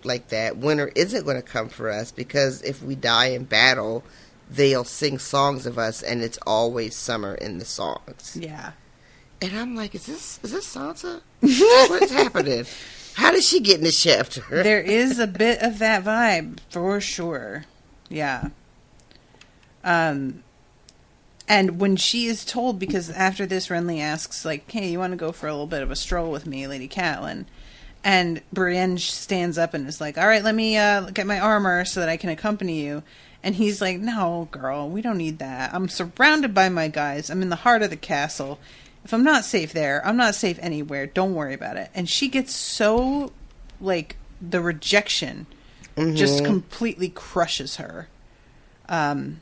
like that. Winter isn't going to come for us, because if we die in battle, they'll sing songs of us, and it's always summer in the songs. Yeah. And I'm like, is this Sansa? What's happening? How did she get in this chapter? There is a bit of that vibe, for sure. Yeah. And when she is told, because after this, Renly asks, hey, you want to go for a little bit of a stroll with me, Lady Catelyn? And Brienne stands up and is like, all right, let me get my armor so that I can accompany you. And he's like, no, girl, we don't need that. I'm surrounded by my guys. I'm in the heart of the castle. If I'm not safe there, I'm not safe anywhere. Don't worry about it. And she gets so, the rejection just completely crushes her. But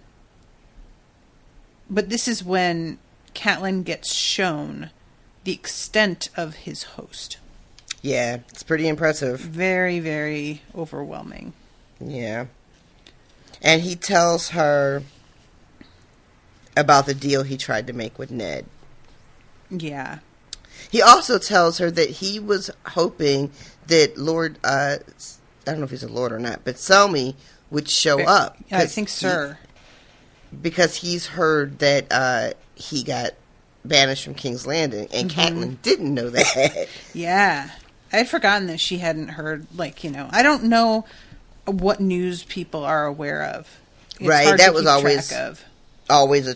this is when Catelyn gets shown the extent of his host. Yeah, it's pretty impressive. Very, very overwhelming. Yeah. And he tells her about the deal he tried to make with Ned. Yeah. He also tells her that he was hoping that Lord, I don't know if he's a lord or not, but Selmy would show up. I think Sir. because he's heard that he got banished from King's Landing, and Catelyn didn't know that. Yeah. I had forgotten that she hadn't heard, like, I don't know what news people are aware of. It's right, that was always a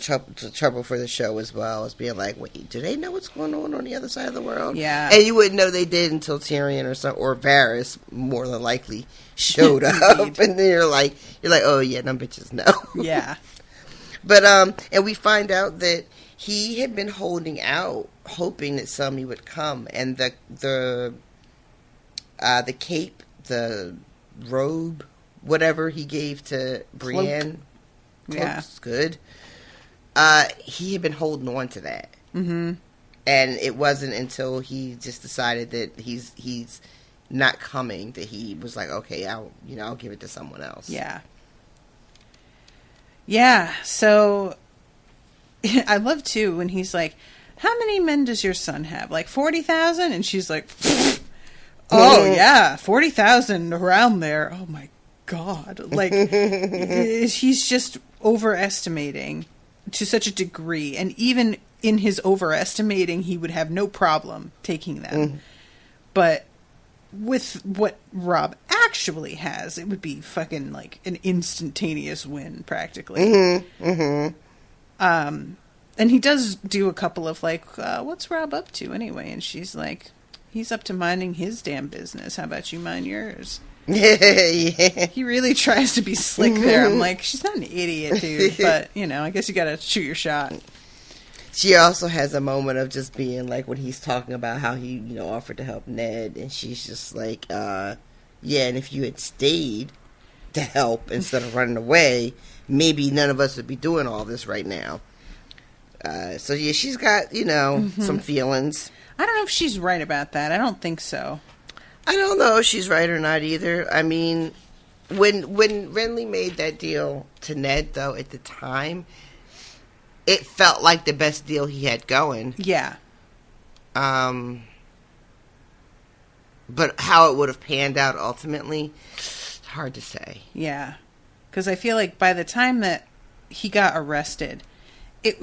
trouble for the show as well, as being like, wait, do they know what's going on the other side of the world? Yeah. And you wouldn't know they did until Tyrion or Varys, more than likely, showed up. And then you're like, oh yeah, them bitches know. Yeah. But, and we find out that he had been holding out, hoping that somebody would come, and the cape, the robe, whatever he gave to Brienne, cloak's good. He had been holding on to that, and it wasn't until he just decided that he's not coming that he was like, okay, I'll give it to someone else. Yeah. Yeah. So I love too when he's like, "How many men does your son have? Like 40,000?" And she's like, "Oh yeah, 40,000 around there." Oh my God! Like he's just overestimating to such a degree, and even in his overestimating, he would have no problem taking them. But with what Rob actually has, it would be fucking like an instantaneous win, practically. And he does do a couple of like, what's Rob up to anyway? And she's like, he's up to minding his damn business. How about you mind yours? Yeah. He really tries to be slick there. I'm like, she's not an idiot, dude. But, I guess you gotta shoot your shot. She also has a moment of just being like, when he's talking about how he, offered to help Ned, and she's just like, yeah, and if you had stayed to help instead of running away, maybe none of us would be doing all this right now. So yeah, she's got, some feelings. I don't know if she's right about that. I don't think so. I don't know if she's right or not either. I mean, when Renly made that deal to Ned, though, at the time, it felt like the best deal he had going. Yeah. But how it would have panned out ultimately, hard to say. Yeah. Because I feel like by the time that he got arrested,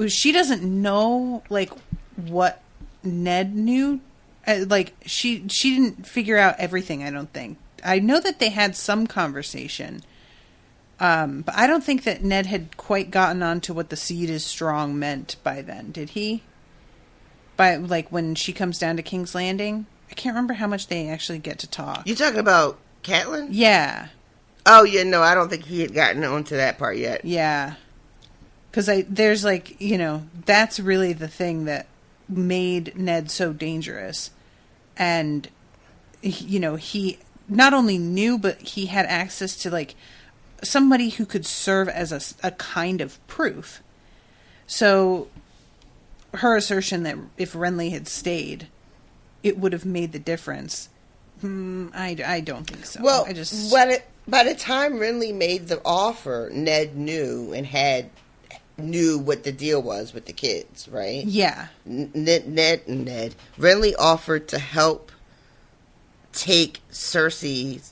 she doesn't know, like, what Ned knew. Like, she didn't figure out everything, I don't think. I know that they had some conversation. But I don't think that Ned had quite gotten on to what the seed is strong meant by then, did he? By, like, when she comes down to King's Landing? I can't remember how much they actually get to talk. You talking about Catelyn? Yeah. Oh, yeah, no, I don't think he had gotten onto that part yet. Yeah. Because there's, like, that's really the thing that made Ned so dangerous. And, he not only knew, but he had access to, like, somebody who could serve as a kind of proof. So her assertion that if Renly had stayed, it would have made the difference. I don't think so. Well, by the time Renly made the offer, Ned knew and knew what the deal was with the kids, right? Yeah. Ned. Renly offered to help take Cersei's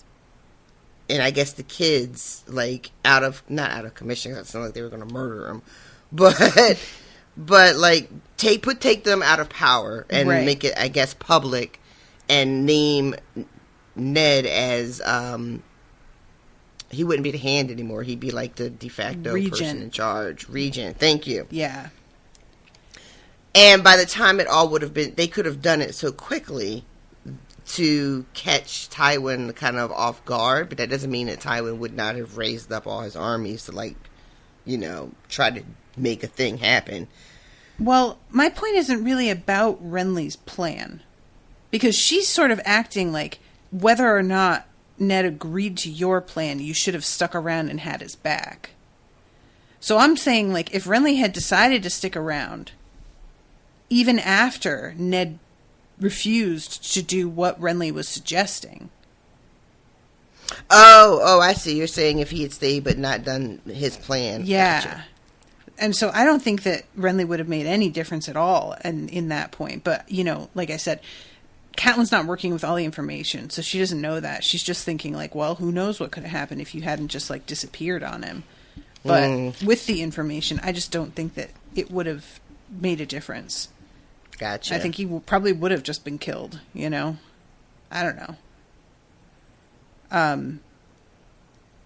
and I guess the kids, like, not out of commission. It sounded like they were going to murder them, but like take them out of power and make it, I guess, public, and name Ned as he wouldn't be the Hand anymore. He'd be like the de facto person in charge, Regent. Thank you. Yeah. And by the time it all would have been, they could have done it so quickly to catch Tywin kind of off guard, but that doesn't mean that Tywin would not have raised up all his armies to, like, try to make a thing happen. Well, my point isn't really about Renly's plan, because she's sort of acting like whether or not Ned agreed to your plan, you should have stuck around and had his back. So I'm saying, like, if Renly had decided to stick around, even after Ned refused to do what Renly was suggesting. Oh, I see. You're saying if he had stayed but not done his plan. Yeah. Gotcha. And so I don't think that Renly would have made any difference at all in that point. But, like I said, Catelyn's not working with all the information, so she doesn't know that. She's just thinking, like, well, who knows what could have happened if you hadn't just, like, disappeared on him. But with the information, I just don't think that it would have made a difference. Gotcha. I think he probably would have just been killed, you know? I don't know.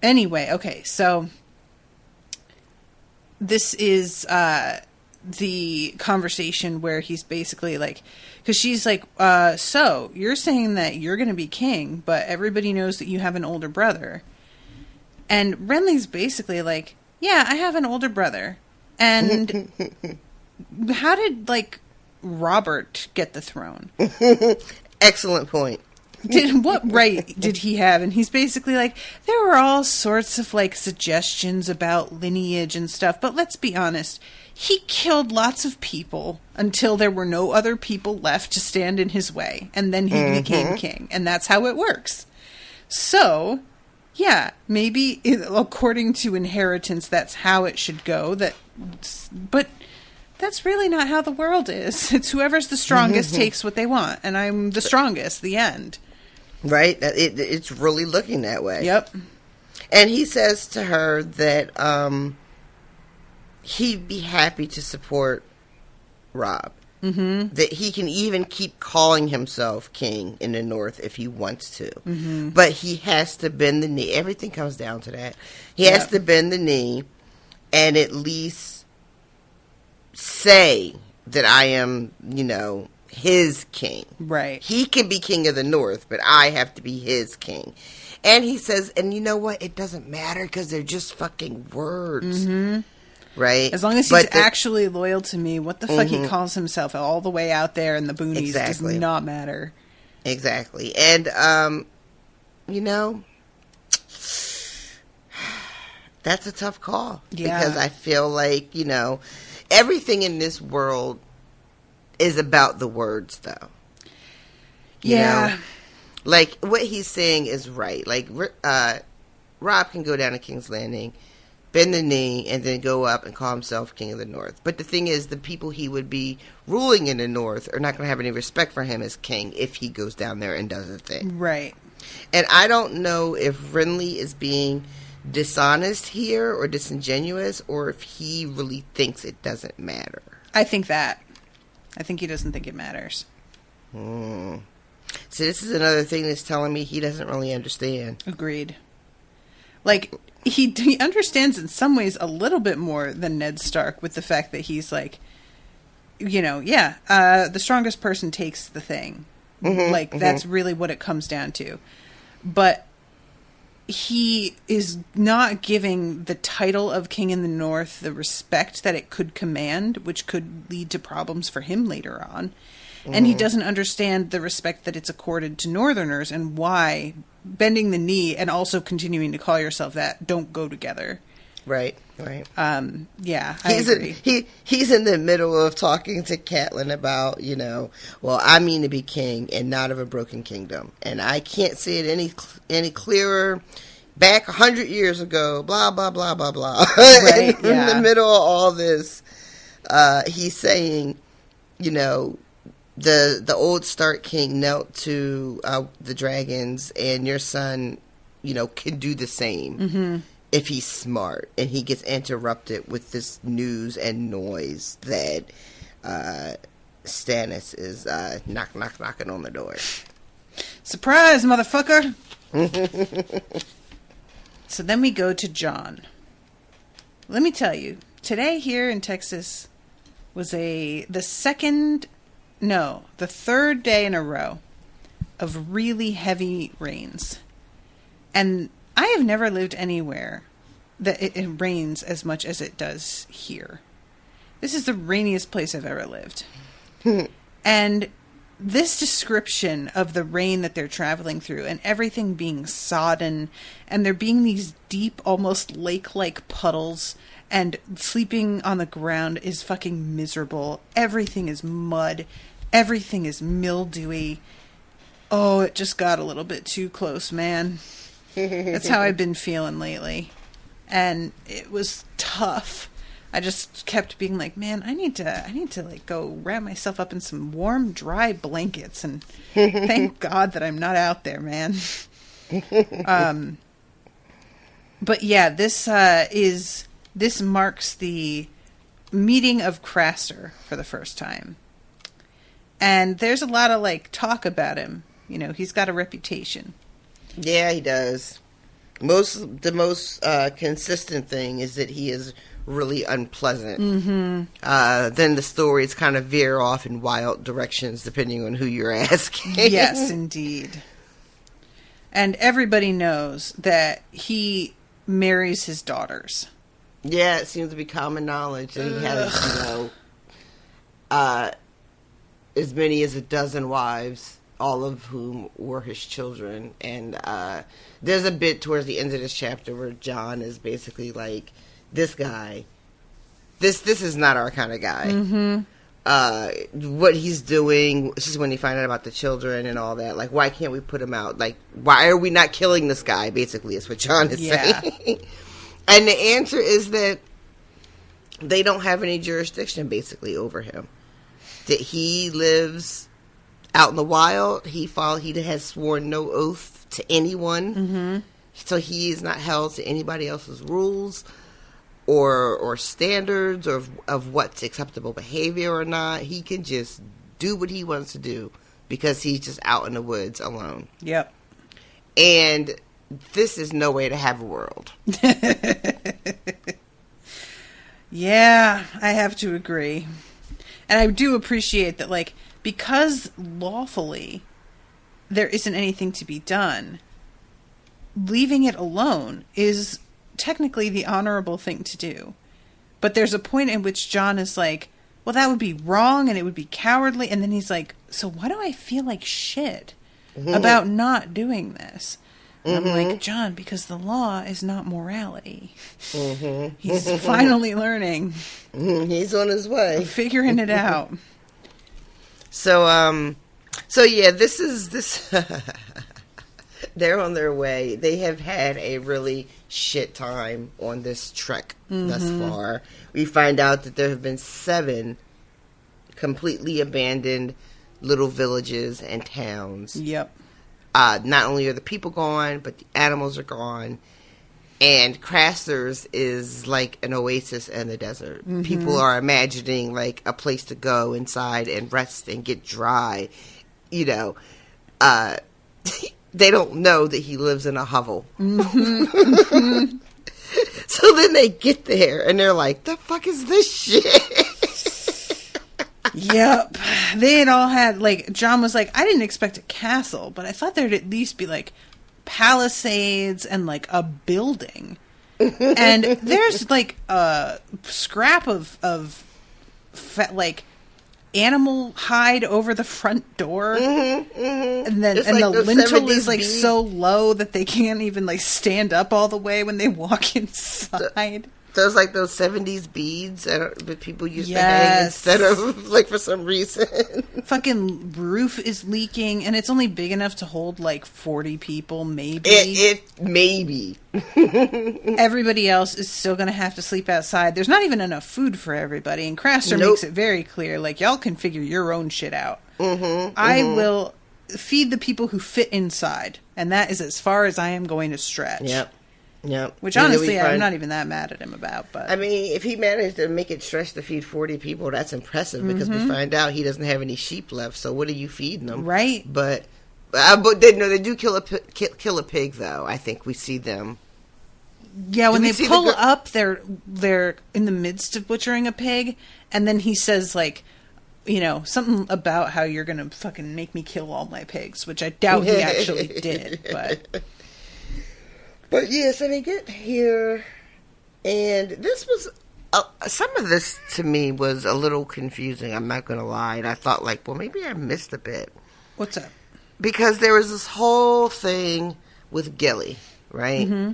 Anyway, okay, so this is the conversation where he's basically like, because she's like, so you're saying that you're going to be king, but everybody knows that you have an older brother. And Renly's basically like, yeah, I have an older brother. And how did, like, Robert get the throne? Excellent point. What right did he have? And he's basically like, there were all sorts of, like, suggestions about lineage and stuff, but let's be honest, he killed lots of people until there were no other people left to stand in his way, and then he became king, and that's how it works. So, yeah, maybe according to inheritance, that's how it should go, but that's really not how the world is. It's whoever's the strongest takes what they want, and I'm the strongest, the end. Right? It's really looking that way. Yep. And he says to her that he'd be happy to support Robb. Mm-hmm. That he can even keep calling himself king in the North if he wants to. Mm-hmm. But he has to bend the knee. Everything comes down to that. He has to bend the knee and at least say that I am, his king. Right. He can be king of the North, but I have to be his king. And he says, and you know what? It doesn't matter because they're just fucking words. Mm-hmm. Right? As long as he's actually loyal to me, what the fuck he calls himself all the way out there in the boonies does not matter. Exactly. And, that's a tough call. Yeah. Because I feel like, everything in this world is about the words, though. You know? Like, what he's saying is right. Like, Robb can go down to King's Landing, bend the knee, and then go up and call himself King of the North. But the thing is, the people he would be ruling in the North are not going to have any respect for him as king if he goes down there and does a thing. Right. And I don't know if Renly is being dishonest here or disingenuous, or if he really thinks it doesn't matter. I think he doesn't think it matters. So this is another thing that's telling me he doesn't really understand. Agreed. Like, he understands in some ways a little bit more than Ned Stark with the fact that he's like, the strongest person takes the thing. That's really what it comes down to. But he is not giving the title of King in the North the respect that it could command, which could lead to problems for him later on. And he doesn't understand the respect that it's accorded to Northerners and why bending the knee and also continuing to call yourself that don't go together. Right. I agree. He's in the middle of talking to Catelyn about, I mean to be king and not of a broken kingdom. And I can't say it any clearer. Back 100 years ago, blah, blah, blah, blah, blah. Right, in the middle of all this, he's saying, the old Stark king knelt to the dragons, and your son, can do the same if he's smart. And he gets interrupted with this news and noise that Stannis is knocking on the door. Surprise, motherfucker! So then we go to Jon. Let me tell you, today here in Texas was the third day in a row of really heavy rains. And I have never lived anywhere that it rains as much as it does here. This is the rainiest place I've ever lived. And this description of the rain that they're traveling through and everything being sodden and there being these deep, almost lake-like puddles and sleeping on the ground is fucking miserable. Everything is mud. Everything is mildewy. Oh, it just got a little bit too close, man. That's how I've been feeling lately. And it was tough. I just kept being like, man, I need to like go wrap myself up in some warm, dry blankets and thank God that I'm not out there, man. But yeah, this is this marks the meeting of Craster for the first time. And there's a lot of, like, talk about him. You know, he's got a reputation. Yeah, he does. The most consistent thing is that he is really unpleasant. Mm-hmm. Then the stories kind of veer off in wild directions depending on who you're asking. Yes, indeed. And everybody knows that he marries his daughters. Yeah, it seems to be common knowledge that he has, you know, as many as a dozen wives, all of whom were his children. And there's a bit towards the end of this chapter where Jon is basically like, this guy, this is not our kind of guy. Mm-hmm. What he's doing, this is when he find out about the children and all that. Like, why can't we put him out? Like, why are we not killing this guy? Basically, is what Jon is saying. And the answer is that they don't have any jurisdiction, basically, over him. That he lives out in the wild. He has sworn no oath to anyone. Mm-hmm. So he is not held to anybody else's rules or standards or of what's acceptable behavior or not. He can just do what he wants to do because he's just out in the woods alone. Yep. And this is no way to have a world. Yeah, I have to agree. And I do appreciate that, like, because lawfully there isn't anything to be done, leaving it alone is technically the honorable thing to do. But there's a point in which Jon is like, well, that would be wrong and it would be cowardly. And then he's like, so why do I feel like shit about not doing this? And I'm like, Jon, because the law is not morality. Mm-hmm. He's finally learning. He's on his way. Figuring it out. So yeah, this they're on their way. They have had a really shit time on this trek thus far. We find out that there have been 7 completely abandoned little villages and towns. Yep. Not only are the people gone, but the animals are gone. And Craster's is like an oasis in the desert. Mm-hmm. People are imagining like a place to go inside and rest and get dry. You know, they don't know that he lives in a hovel. Mm-hmm. So then they get there and they're like, the fuck is this shit? Yep. They had all had, like, Jon was like, I didn't expect a castle, but I thought there'd at least be, like, palisades and, like, a building. And there's, like, a scrap of like, animal hide over the front door. Mm-hmm, mm-hmm. And then and like the lintel is, like, beads. So low that they can't even, like, stand up all the way when they walk inside. There's like those 70s beads that people used to hang instead of, like, for some reason. Fucking roof is leaking, and it's only big enough to hold, like, 40 people, maybe. Maybe. Everybody else is still going to have to sleep outside. There's not even enough food for everybody, and Craster makes it very clear, like, y'all can figure your own shit out. I will feed the people who fit inside, and that is as far as I am going to stretch. Yep. Yep. Which, honestly, I'm not even that mad at him about. But I mean, if he managed to make it stretch to feed 40 people, that's impressive because we find out he doesn't have any sheep left. So what are you feeding them? Right. But they do kill a pig, though. I think we see them. Yeah, when they pull up, they're in the midst of butchering a pig, and then he says, like, you know, something about how you're going to fucking make me kill all my pigs, which I doubt he actually did, but... But yeah, so they get here, and this was, some of this to me was a little confusing, I'm not going to lie. And I thought, like, well, maybe I missed a bit. What's up? Because there was this whole thing with Gilly, right? Mm-hmm.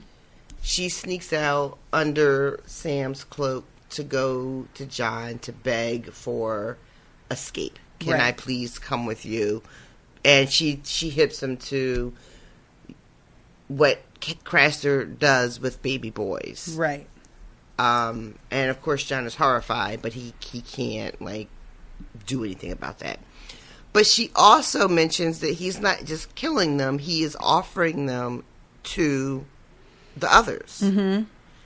She sneaks out under Sam's cloak to go to Jon to beg for escape. Can I please come with you? And she hips him to what Craster does with baby boys. Right. And of course Jon is horrified, but he can't, like, do anything about that. But she also mentions that he's not just killing them, he is offering them to the others. Mm-hmm.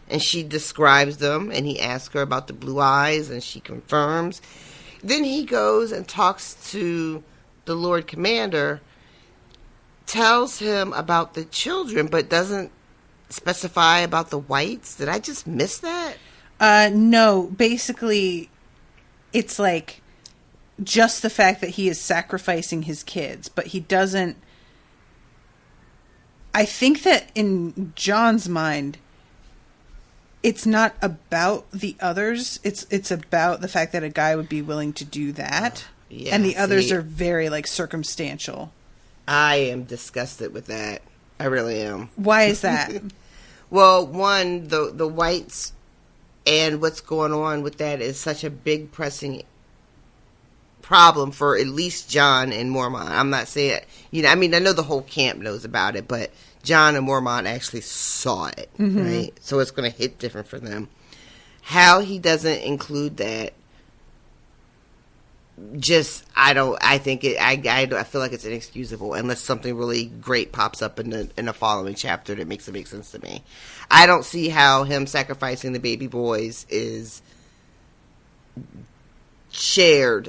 and she describes them, and he asks her about the blue eyes, and she confirms. Then he goes and talks to the Lord Commander, tells him about the children, but doesn't specify about the whites. Did I just miss that? No, basically, it's like just the fact that he is sacrificing his kids, but he doesn't. I think that in Jon's mind, it's not about the others. It's about the fact that a guy would be willing to do that, and the others are very like circumstantial. I am disgusted with that. I really am. Why is that? Well, one, the whites and what's going on with that is such a big pressing problem for at least Jon and Mormont. I'm not saying, I mean, I know the whole camp knows about it, but Jon and Mormont actually saw it, right? So it's going to hit different for them. How he doesn't include that, I feel like it's inexcusable unless something really great pops up in the following chapter that makes it make sense to me. I don't see how him sacrificing the baby boys is shared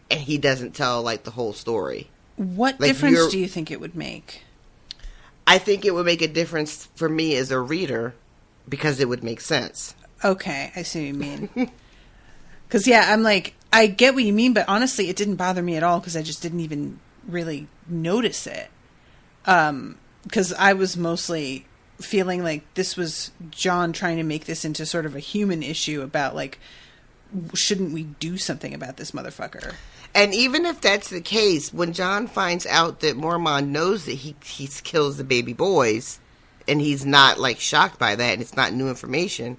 and he doesn't tell like the whole story. What difference do you think it would make? I think it would make a difference for me as a reader because it would make sense. Okay, I see what you mean. Because, I'm like, I get what you mean, but honestly, it didn't bother me at all because I just didn't even really notice it. Because I was mostly feeling like this was Jon trying to make this into sort of a human issue about, like, shouldn't we do something about this motherfucker? And even if that's the case, when Jon finds out that Mormont knows that he kills the baby boys, and he's not, like, shocked by that, and it's not new information,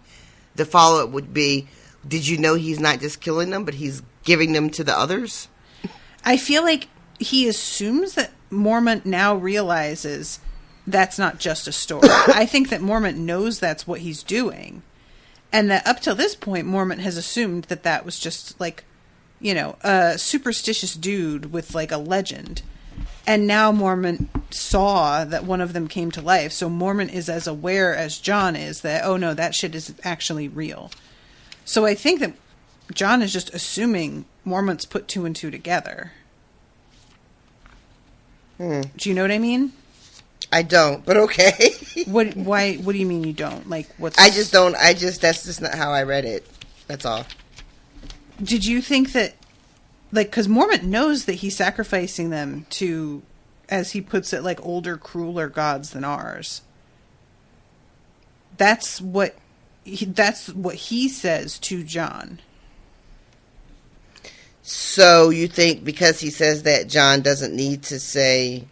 the follow-up would be, did you know he's not just killing them, but he's giving them to the others? I feel like he assumes that Mormont now realizes that's not just a story. I think that Mormont knows that's what he's doing. And that up till this point, Mormont has assumed that that was just, like, a superstitious dude with, like, a legend. And now Mormont saw that one of them came to life. So Mormont is as aware as Jon is that, oh, no, that shit is actually real. So I think that Jon is just assuming Mormont's put two and two together. Do you know what I mean? I don't, but okay. What do you mean you don't? Like, what's... that's just not how I read it. That's all. Did you think that, like, because Mormont knows that he's sacrificing them to, as he puts it, like, older, crueler gods than ours. That's what he says to Jon. So you think because he says that, Jon doesn't need to say...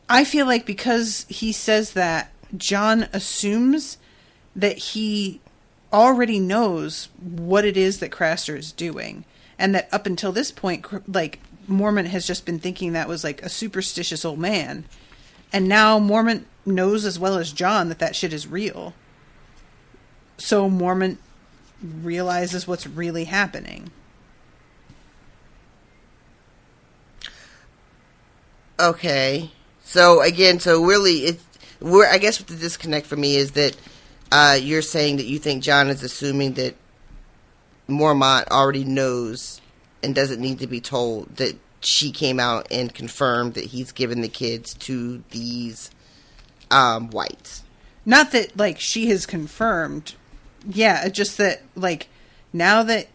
I feel like because he says that, Jon assumes that he already knows what it is that Craster is doing. And that up until this point, like, Mormont has just been thinking that was, like, a superstitious old man. And now Mormont knows as well as Jon that shit is real. So Mormont realizes what's really happening. Okay. So again, really, I guess what the disconnect for me is that you're saying that you think Jon is assuming that Mormont already knows and doesn't need to be told that she came out and confirmed that he's given the kids to these whites. Not that, like, she has confirmed. Yeah, just that, like, now that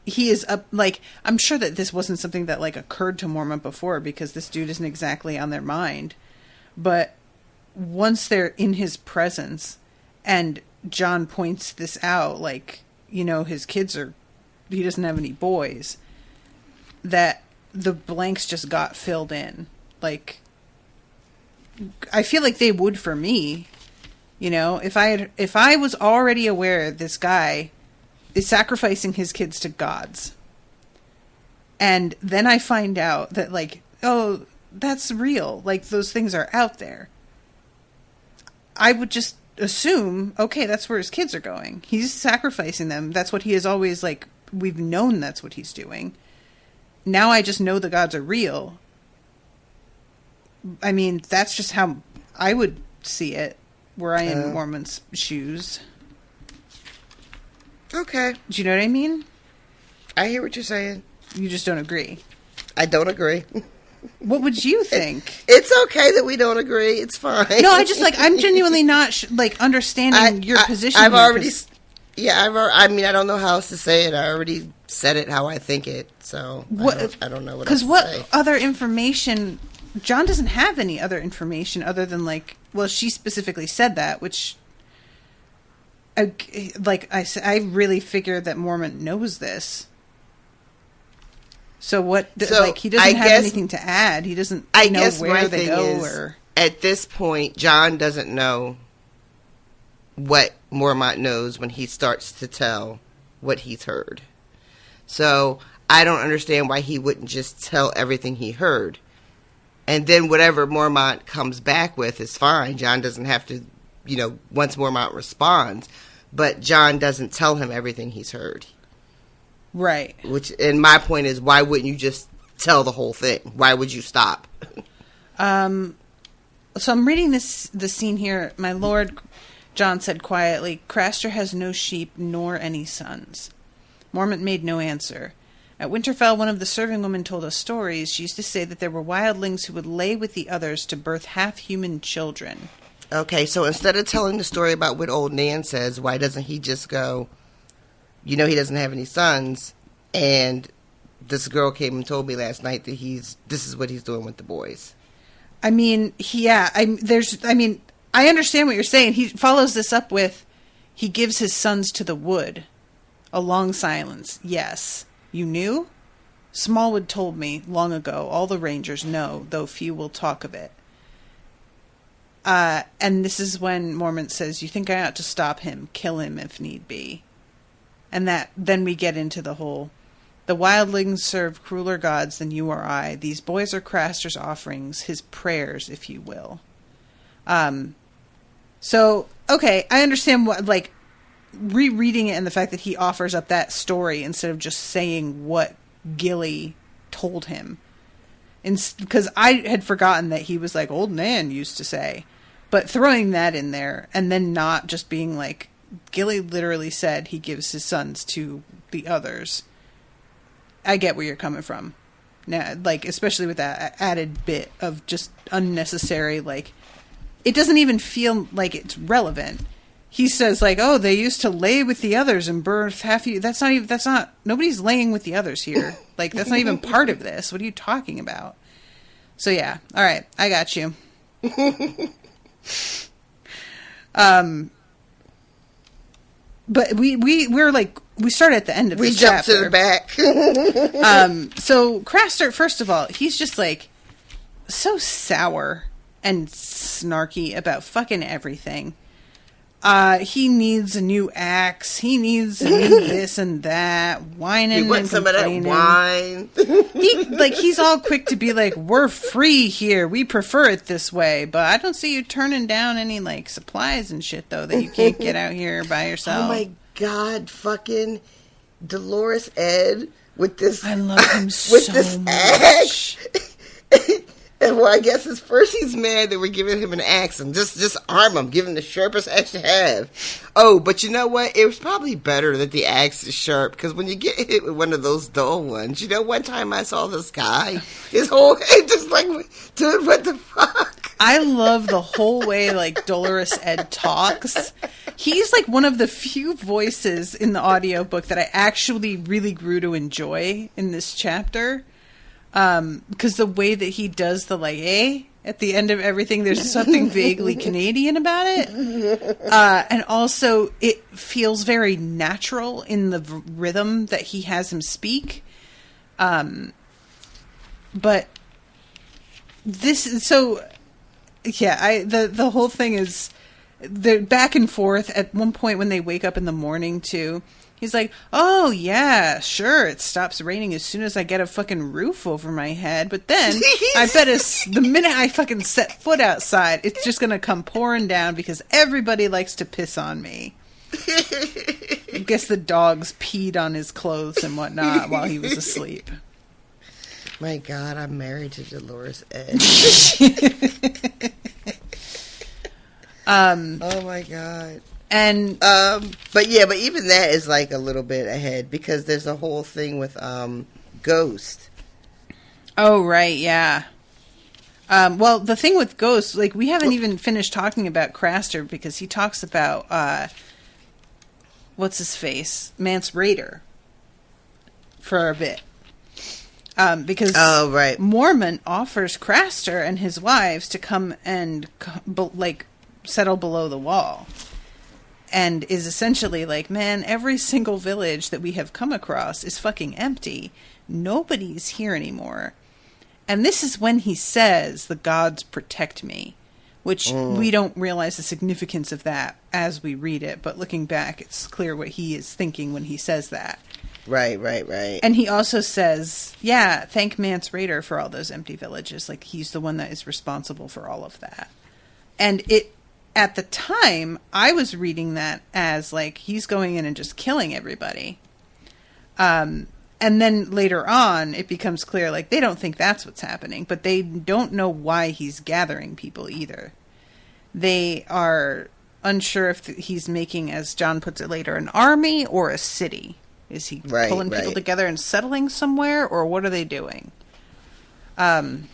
he is up, like, I'm sure that this wasn't something that, like, occurred to Mormont before because this dude isn't exactly on their mind. But once they're in his presence and Jon points this out, like, his kids he doesn't have any boys, that the blanks just got filled in. Like, I feel like they would for me. If I was already aware this guy is sacrificing his kids to gods, and then I find out that, like, oh, that's real, like, those things are out there, I would just assume, okay, that's where his kids are going. He's sacrificing them. That's what he has always, like, we've known that's what he's doing. Now I just know the gods are real. I mean, that's just how I would see it, were I in Mormont's shoes. Okay. Do you know what I mean? I hear what you're saying. You just don't agree. I don't agree. What would you think? It's okay that we don't agree. It's fine. No, I just I'm genuinely not understanding your position. I've here, already, I mean, I don't know how else to say it. I already said it how I think it. So I don't know what else to say. Because what other information? Jon doesn't have any other information other than she specifically said that, which I really figure that Mormont knows this. So what? He doesn't have anything to add. He doesn't know where they go. At this point, Jon doesn't know what Mormont knows when he starts to tell what he's heard. So I don't understand why he wouldn't just tell everything he heard. And then whatever Mormont comes back with is fine. Jon doesn't have to, once Mormont responds. But Jon doesn't tell him everything he's heard. Right. And my point is, why wouldn't you just tell the whole thing? Why would you stop? So I'm reading the scene here. My lord, Jon said quietly, Craster has no sheep nor any sons. Mormont made no answer. At Winterfell, one of the serving women told us stories. She used to say that there were wildlings who would lay with the others to birth half-human children. Okay, so instead of telling the story about what old Nan says, why doesn't he just go, he doesn't have any sons, and this girl came and told me last night that this is what he's doing with the boys. I mean, I understand what you're saying. He follows this up with, he gives his sons to the wood. A long silence. Yes. You knew? Smallwood told me long ago. All the rangers know, though few will talk of it. And this is when Mormont says, you think I ought to stop him, kill him if need be. And then we get into the whole, the wildlings serve crueler gods than you or I. These boys are Craster's offerings, his prayers, if you will. So, okay, I understand what, rereading it and the fact that he offers up that story instead of just saying what Gilly told him. Because I had forgotten that he was old Nan used to say. But throwing that in there and then not just being Gilly literally said he gives his sons to the others. I get where you're coming from. Now, especially with that added bit of just unnecessary, it doesn't even feel like it's relevant. He says they used to lay with the others and birth half you. That's not, nobody's laying with the others here. That's not even part of this. What are you talking about? So yeah. All right. I got you. But we started at the end of this chapter. We jumped to the back. So Craster, first of all, he's just so sour and snarky about fucking everything. He needs a new axe. He needs a new this and that. Whining and complaining. He wants some of that wine. He's all quick to be we're free here. We prefer it this way. But I don't see you turning down any supplies and shit though that you can't get out here by yourself. Oh my god, fucking Dolores Ed with this. I love him with this much. Axe. And I guess at first he's mad that we're giving him an axe and just arm him, give him the sharpest axe you have. Oh, but you know what? It was probably better that the axe is sharp because when you get hit with one of those dull ones, one time I saw this guy, his whole head just dude, what the fuck? I love the whole way Dolores Ed talks. He's one of the few voices in the audiobook that I actually really grew to enjoy in this chapter. Because the way that he does the at the end of everything, there's something vaguely Canadian about it. And also it feels very natural in the rhythm that he has him speak. But this is so, yeah, the whole thing is they're back and forth. At one point when they wake up in the morning too, he's like, oh, yeah, sure, it stops raining as soon as I get a fucking roof over my head. But then, I bet the minute I fucking set foot outside, it's just going to come pouring down because everybody likes to piss on me. I guess the dogs peed on his clothes and whatnot while he was asleep. My God, I'm married to Dolores Ed. Oh, my God. And but even that is like a little bit ahead because there's a whole thing with Ghost. Oh, right, yeah. Well, the thing with Ghost, like, we haven't even finished talking about Craster because he talks about, what's his face? Mance Rayder for a bit. Because Mormont offers Craster and his wives to come and, settle below the wall. And is essentially like, man, every single village that we have come across is fucking empty. Nobody's here anymore. And this is when he says, the gods protect me. Which we don't realize the significance of that as we read it. But looking back, it's clear what he is thinking when he says that. Right. And he also says, yeah, thank Mance Rayder for all those empty villages. Like, he's the one that is responsible for all of that. And at the time, I was reading that as, like, he's going in and just killing everybody. And then later on, it becomes clear, like, they don't think that's what's happening, but they don't know why he's gathering people either. They are unsure if he's making, as Jon puts it later, an army or a city. Is he pulling people together and settling somewhere, or what are they doing? And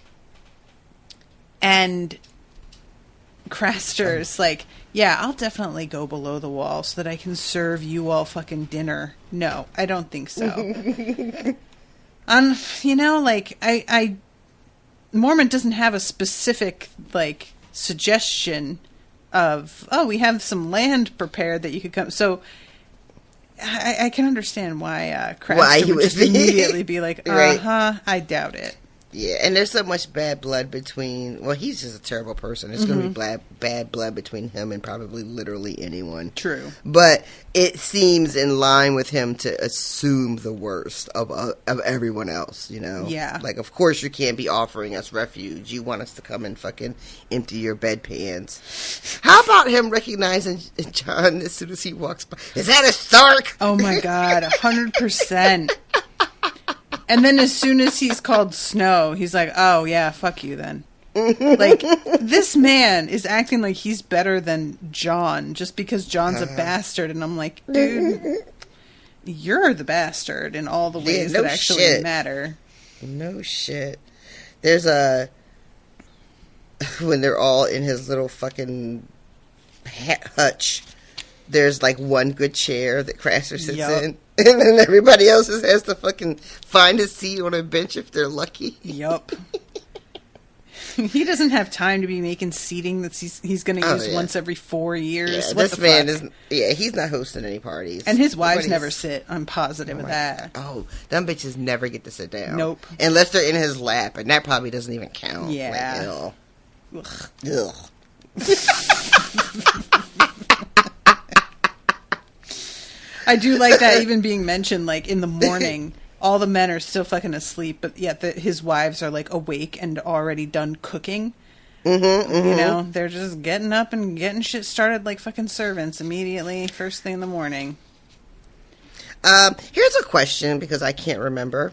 Craster's like, yeah, I'll definitely go below the wall so that I can serve you all fucking dinner. No, I don't think so. Mormont doesn't have a specific, like, suggestion of, oh, we have some land prepared that you could come. So I can understand why Craster would just immediately be like, I doubt it. Yeah, and there's so much bad blood between... Well, he's just a terrible person. There's going to be bad blood between him and probably literally anyone. True. But it seems in line with him to assume the worst of everyone else, you know? Yeah. Like, of course you can't be offering us refuge. You want us to come and fucking empty your bedpans. How about him recognizing Jon as soon as he walks by? Is that a Stark? Oh, my God. 100%. And then as soon as he's called Snow, he's like, oh, yeah, fuck you then. Like, this man is acting like he's better than Jon just because Jon's a bastard. And I'm like, dude, you're the bastard in all the ways that actually matter. No shit. There's when they're all in his little fucking hutch, there's like one good chair that Craster sits in. And then everybody else just has to fucking find a seat on a bench if they're lucky. Yup. He doesn't have time to be making seating that he's going to use once every 4 years. Yeah, this man is... Yeah, he's not hosting any parties. And his wives never sit. I'm positive of that. Oh, them bitches never get to sit down. Nope. Unless they're in his lap, and that probably doesn't even count. Yeah. Like, ugh. I do like that even being mentioned, like, in the morning, all the men are still fucking asleep, but yet his wives are, like, awake and already done cooking. You know, they're just getting up and getting shit started like fucking servants immediately, first thing in the morning. Here's a question, because I can't remember.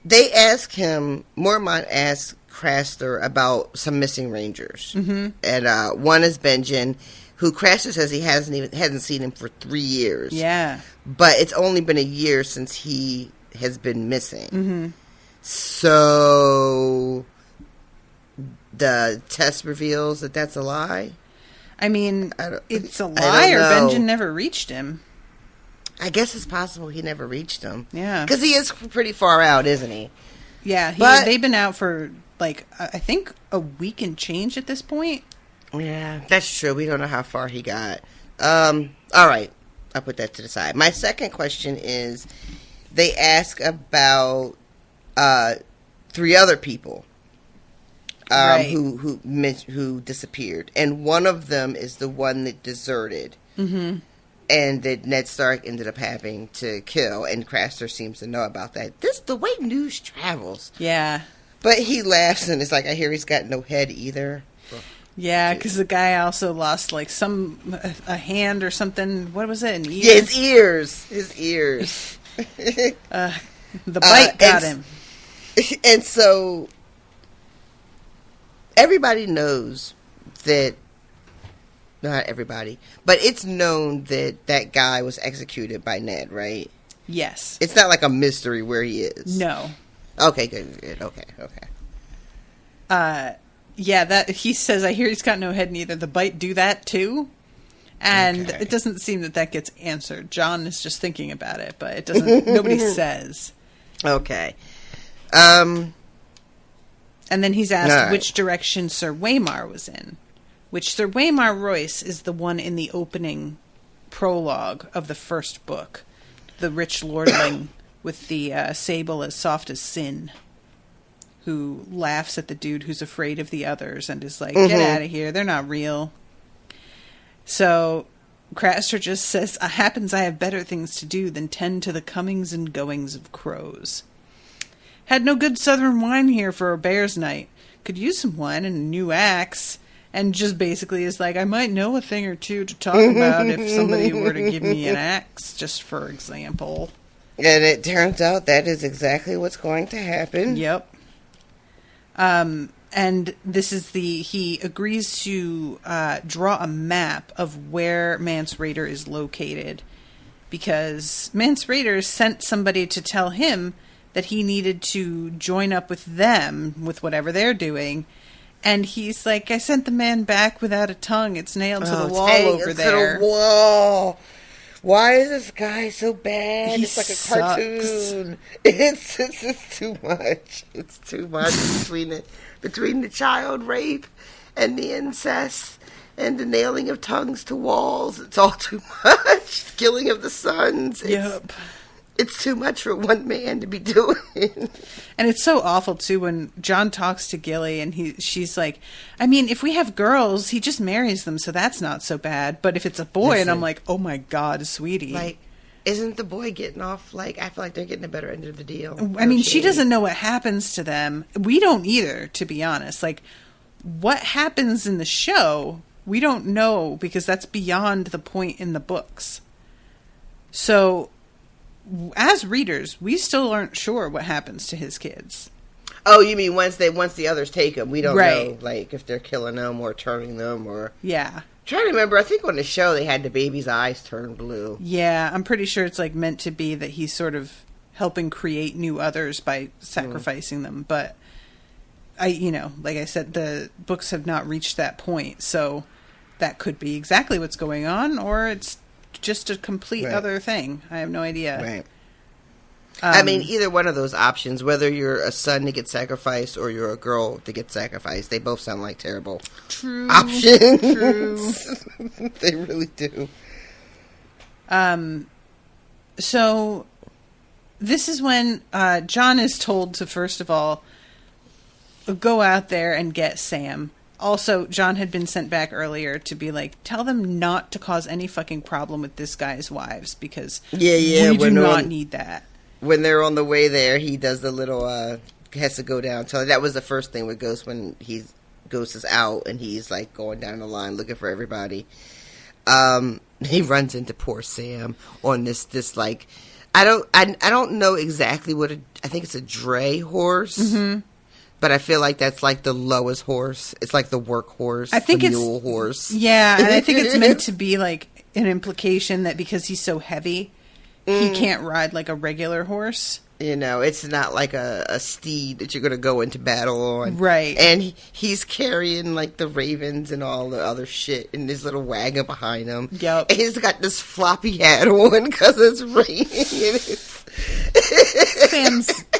They ask him, Mormont asks Craster about some missing rangers. And one is Benjen, who Craster says he hasn't seen him for 3 years. Yeah. But it's only been a year since he has been missing. So the test reveals that that's a lie? I mean, it's a lie, or Benjen never reached him. I guess it's possible he never reached him. Yeah. Because he is pretty far out, isn't he? Yeah, they've been out for, like, I think a week and change at this point. Yeah, that's true. We don't know how far he got. All right. I'll put that to the side. My second question is, they ask about 3 other people who disappeared. And one of them is the one that deserted. And that Ned Stark ended up having to kill. And Craster seems to know about that. This the way news travels. Yeah. But he laughs and it's like, I hear he's got no head either. Yeah, because the guy also lost, like, a hand or something. What was it? An ear? Yeah, his ears. The bite got him. And so, everybody knows that not everybody, but it's known that that guy was executed by Ned, right? Yes. It's not like a mystery where he is. No. Okay, good. Okay. Yeah, that he says, I hear he's got no head neither. The bite do that too? And it doesn't seem that gets answered. Jon is just thinking about it, but it doesn't, nobody says. Okay. And then he's asked right. which direction Sir Waymar was in. Which Sir Waymar Royce is the one in the opening prologue of the first book. The rich lordling with the sable as soft as sin, who laughs at the dude who's afraid of the others and is like, get out of here, they're not real. So Craster just says, happens I have better things to do than tend to the comings and goings of crows. Had no good southern wine here for a bear's night. Could use some wine and a new axe. And just basically is like, I might know a thing or two to talk about if somebody were to give me an axe, just for example. And it turns out that is exactly what's going to happen. Yep. And this is he agrees to draw a map of where Mance Rayder is located. Because Mance Rayder sent somebody to tell him that he needed to join up with them, with whatever they're doing. And he's like, I sent the man back without a tongue. It's nailed to the wall over there. To the wall. Why is this guy so bad? It's like a sucks. cartoon. It's too much. It's too much between the child rape and the incest and the nailing of tongues to walls. It's all too much. Killing of the sons. Yep. It's too much for one man to be doing. And it's so awful, too, when Jon talks to Gilly and she's like, I mean, if we have girls, he just marries them, so that's not so bad. But if it's a boy, and I'm like, oh my God, sweetie. Like, isn't the boy getting off? Like, I feel like they're getting a better end of the deal. I mean, she doesn't know what happens to them. We don't either, to be honest. Like, what happens in the show, we don't know, because that's beyond the point in the books. So as readers, we still aren't sure what happens to his kids. Oh, you mean once the others take them, we don't right. know, like, if they're killing them or turning them or... Yeah. I'm trying to remember, I think on the show they had the baby's eyes turn blue. Yeah, I'm pretty sure it's, like, meant to be that he's sort of helping create new others by sacrificing them, but like I said, the books have not reached that point, so that could be exactly what's going on, or it's just a complete other thing. I have no idea. Right. I mean, either one of those options, whether you're a son to get sacrificed or you're a girl to get sacrificed, they both sound like terrible options. True. They really do. So this is when Jon is told to, first of all, go out there and get Sam. Also, Jon had been sent back earlier to be like, tell them not to cause any fucking problem with this guy's wives, because we do not need that. When they're on the way there, he does the little, has to go down. So that was the first thing with Ghost when Ghost is out and he's like going down the line looking for everybody. He runs into poor Sam on this like, I don't know exactly what I think it's a dray horse. Mm-hmm. But I feel like that's like the lowest horse. It's like the workhorse. I think the mule horse. Yeah, and I think it's meant to be like an implication that because he's so heavy, he can't ride like a regular horse. You know, it's not like a steed that you're going to go into battle on. Right. And he's carrying like the ravens and all the other shit in this little wagon behind him. Yep. And he's got this floppy hat on because it's raining.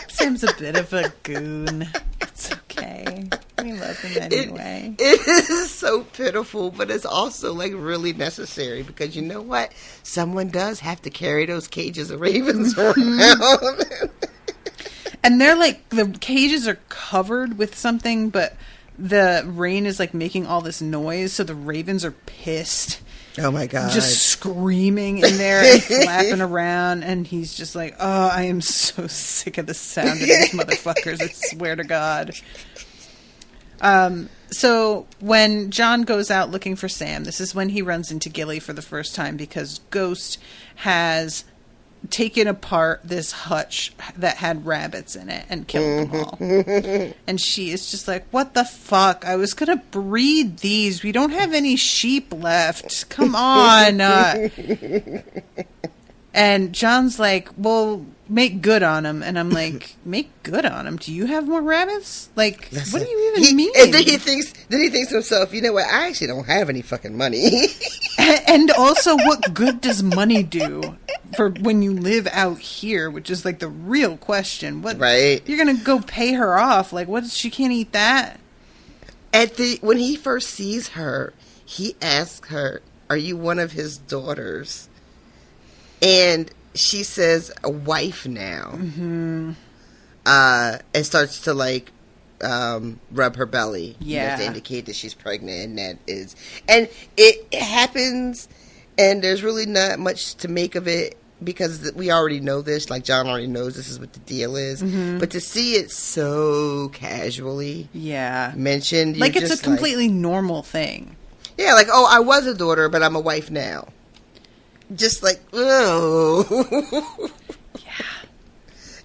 Sam's a bit of a goon. It's okay. We love him anyway. It is so pitiful, but it's also like really necessary because you know what? Someone does have to carry those cages of ravens around. And they're like, the cages are covered with something, but the rain is like making all this noise, so the ravens are pissed. Oh my God. Just screaming in there and flapping around, and he's just like, oh, I am so sick of the sound of these motherfuckers, I swear to God. So when Jon goes out looking for Sam, this is when he runs into Gilly for the first time because Ghost has taken apart this hutch that had rabbits in it and killed them all. And she is just like, what the fuck? I was going to breed these. We don't have any sheep left. Come on. And Jon's like, well, make good on him. And I'm like, make good on him? Do you have more rabbits? Like, listen, what do you even mean? And then he thinks to himself, you know what? I actually don't have any fucking money. And also, what good does money do for when you live out here? Which is like the real question. What? Right. You're gonna go pay her off? Like, what? She can't eat that. When he first sees her, he asks her, "Are you one of his daughters?" And she says, "A wife now." Mm-hmm. And starts to like rub her belly, to indicate that she's pregnant, and it happens, and there's really not much to make of it because we already know this. Like Jon already knows this is what the deal is, but to see it so casually, mentioned, like it's a completely normal thing. Yeah, like, oh, I was a daughter, but I'm a wife now. Just like, oh.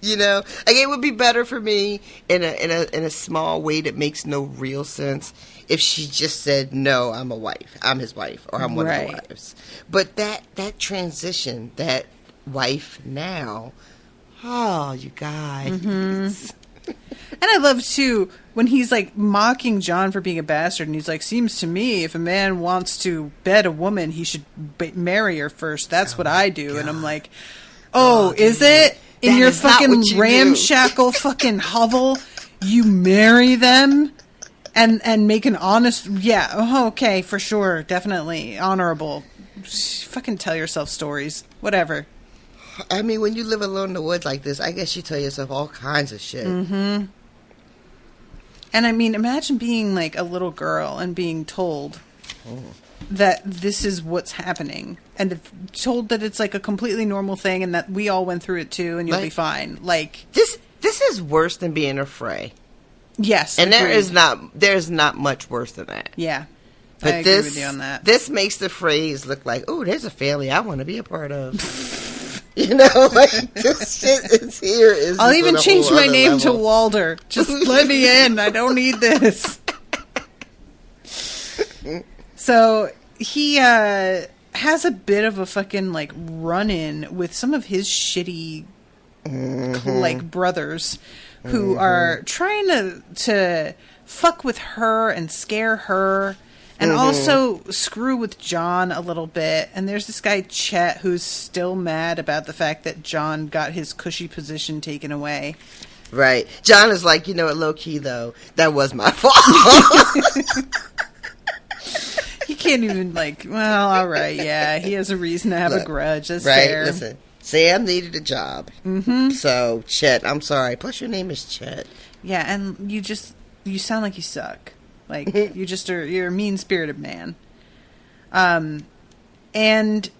You know, like it would be better for me in a small way that makes no real sense if she just said, "No, I'm a wife. I'm his wife, or I'm one of the wives." But that transition, that wife now, oh, you guys. Mm-hmm. And I love too when he's like mocking Jon for being a bastard, and he's like, "Seems to me if a man wants to bed a woman, he should marry her first. That's what I do." God. And I'm like, "Oh, is it?" In that your fucking ramshackle fucking hovel, you marry them and make an honest... Yeah, okay, for sure, definitely, honorable. Fucking tell yourself stories, whatever. I mean, when you live alone in the woods like this, I guess you tell yourself all kinds of shit. Mm-hmm. And I mean, imagine being like a little girl and being told... that this is what's happening, and told that it's like a completely normal thing, and that we all went through it too, and you'll be fine. Like this is worse than being a Frey. Yes, and there's not much worse than that. Yeah, but I agree with you on that. This makes the Freys look like, oh, there's a family I want to be a part of. You know, like this shit is here. I'll even change my name to Walder. Just let me in. I don't need this. So he has a bit of a fucking like run-in with some of his shitty like brothers who are trying to fuck with her and scare her and also screw with Jon a little bit. And there's this guy Chet who's still mad about the fact that Jon got his cushy position taken away. Right. Jon is like, you know what, low key though, that was my fault. He can't even, like, well, all right, yeah, he has a reason to have a grudge. That's right, fair. Listen, Sam needed a job. Mm-hmm. So, Chet, I'm sorry. Plus, your name is Chet. Yeah, and you sound like you suck. Like, you're a mean-spirited man. And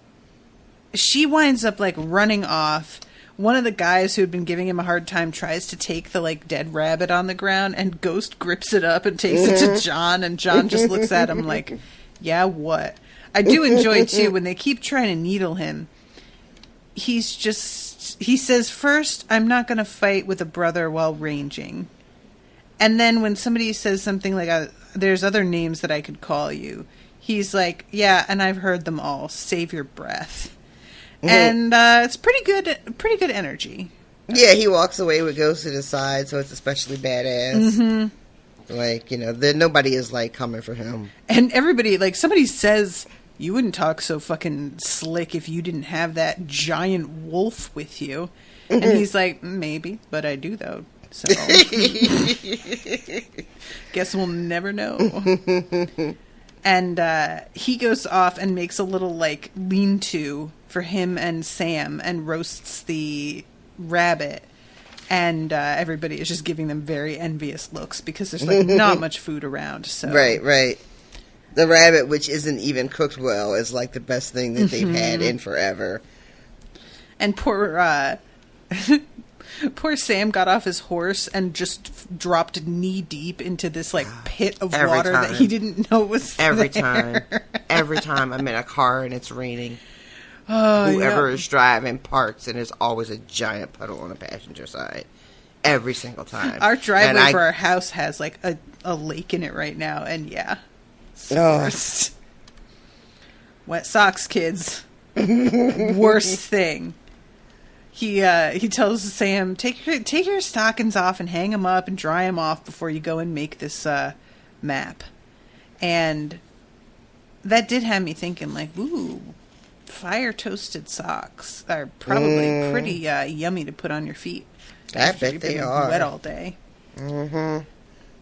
she winds up, like, running off. One of the guys who had been giving him a hard time tries to take the, like, dead rabbit on the ground, and Ghost grips it up and takes it to Jon, and Jon just looks at him like... Yeah, what? I do enjoy, too, when they keep trying to needle him. He says, first, I'm not going to fight with a brother while ranging. And then when somebody says something like, there's other names that I could call you, he's like, yeah, and I've heard them all. Save your breath. Mm-hmm. And it's pretty good energy. Yeah, he walks away with Ghost at his side, so it's especially badass. Mm-hmm. Like, you know, nobody is, like, coming for him. And everybody, like, somebody says, you wouldn't talk so fucking slick if you didn't have that giant wolf with you. And he's like, maybe, but I do, though. So, guess we'll never know. And he goes off and makes a little, like, lean-to for him and Sam and roasts the rabbit. And everybody is just giving them very envious looks because there's like not much food around. So right. The rabbit, which isn't even cooked well, is like the best thing that they've had in forever. And poor Sam got off his horse and just dropped knee deep into this like pit of water that he didn't know was every there. Every time I'm in a car and it's raining. Whoever is driving parks, and there's always a giant puddle on the passenger side. Every single time. Our driveway for our house has like a lake in it right now, and yeah. It's the worst. Wet socks, kids. Worst thing. He tells Sam, take your stockings off and hang them up and dry them off before you go and make this map. And that did have me thinking, like, ooh, fire toasted socks are probably pretty yummy to put on your feet. I bet they are. Wet all day. Mm-hmm.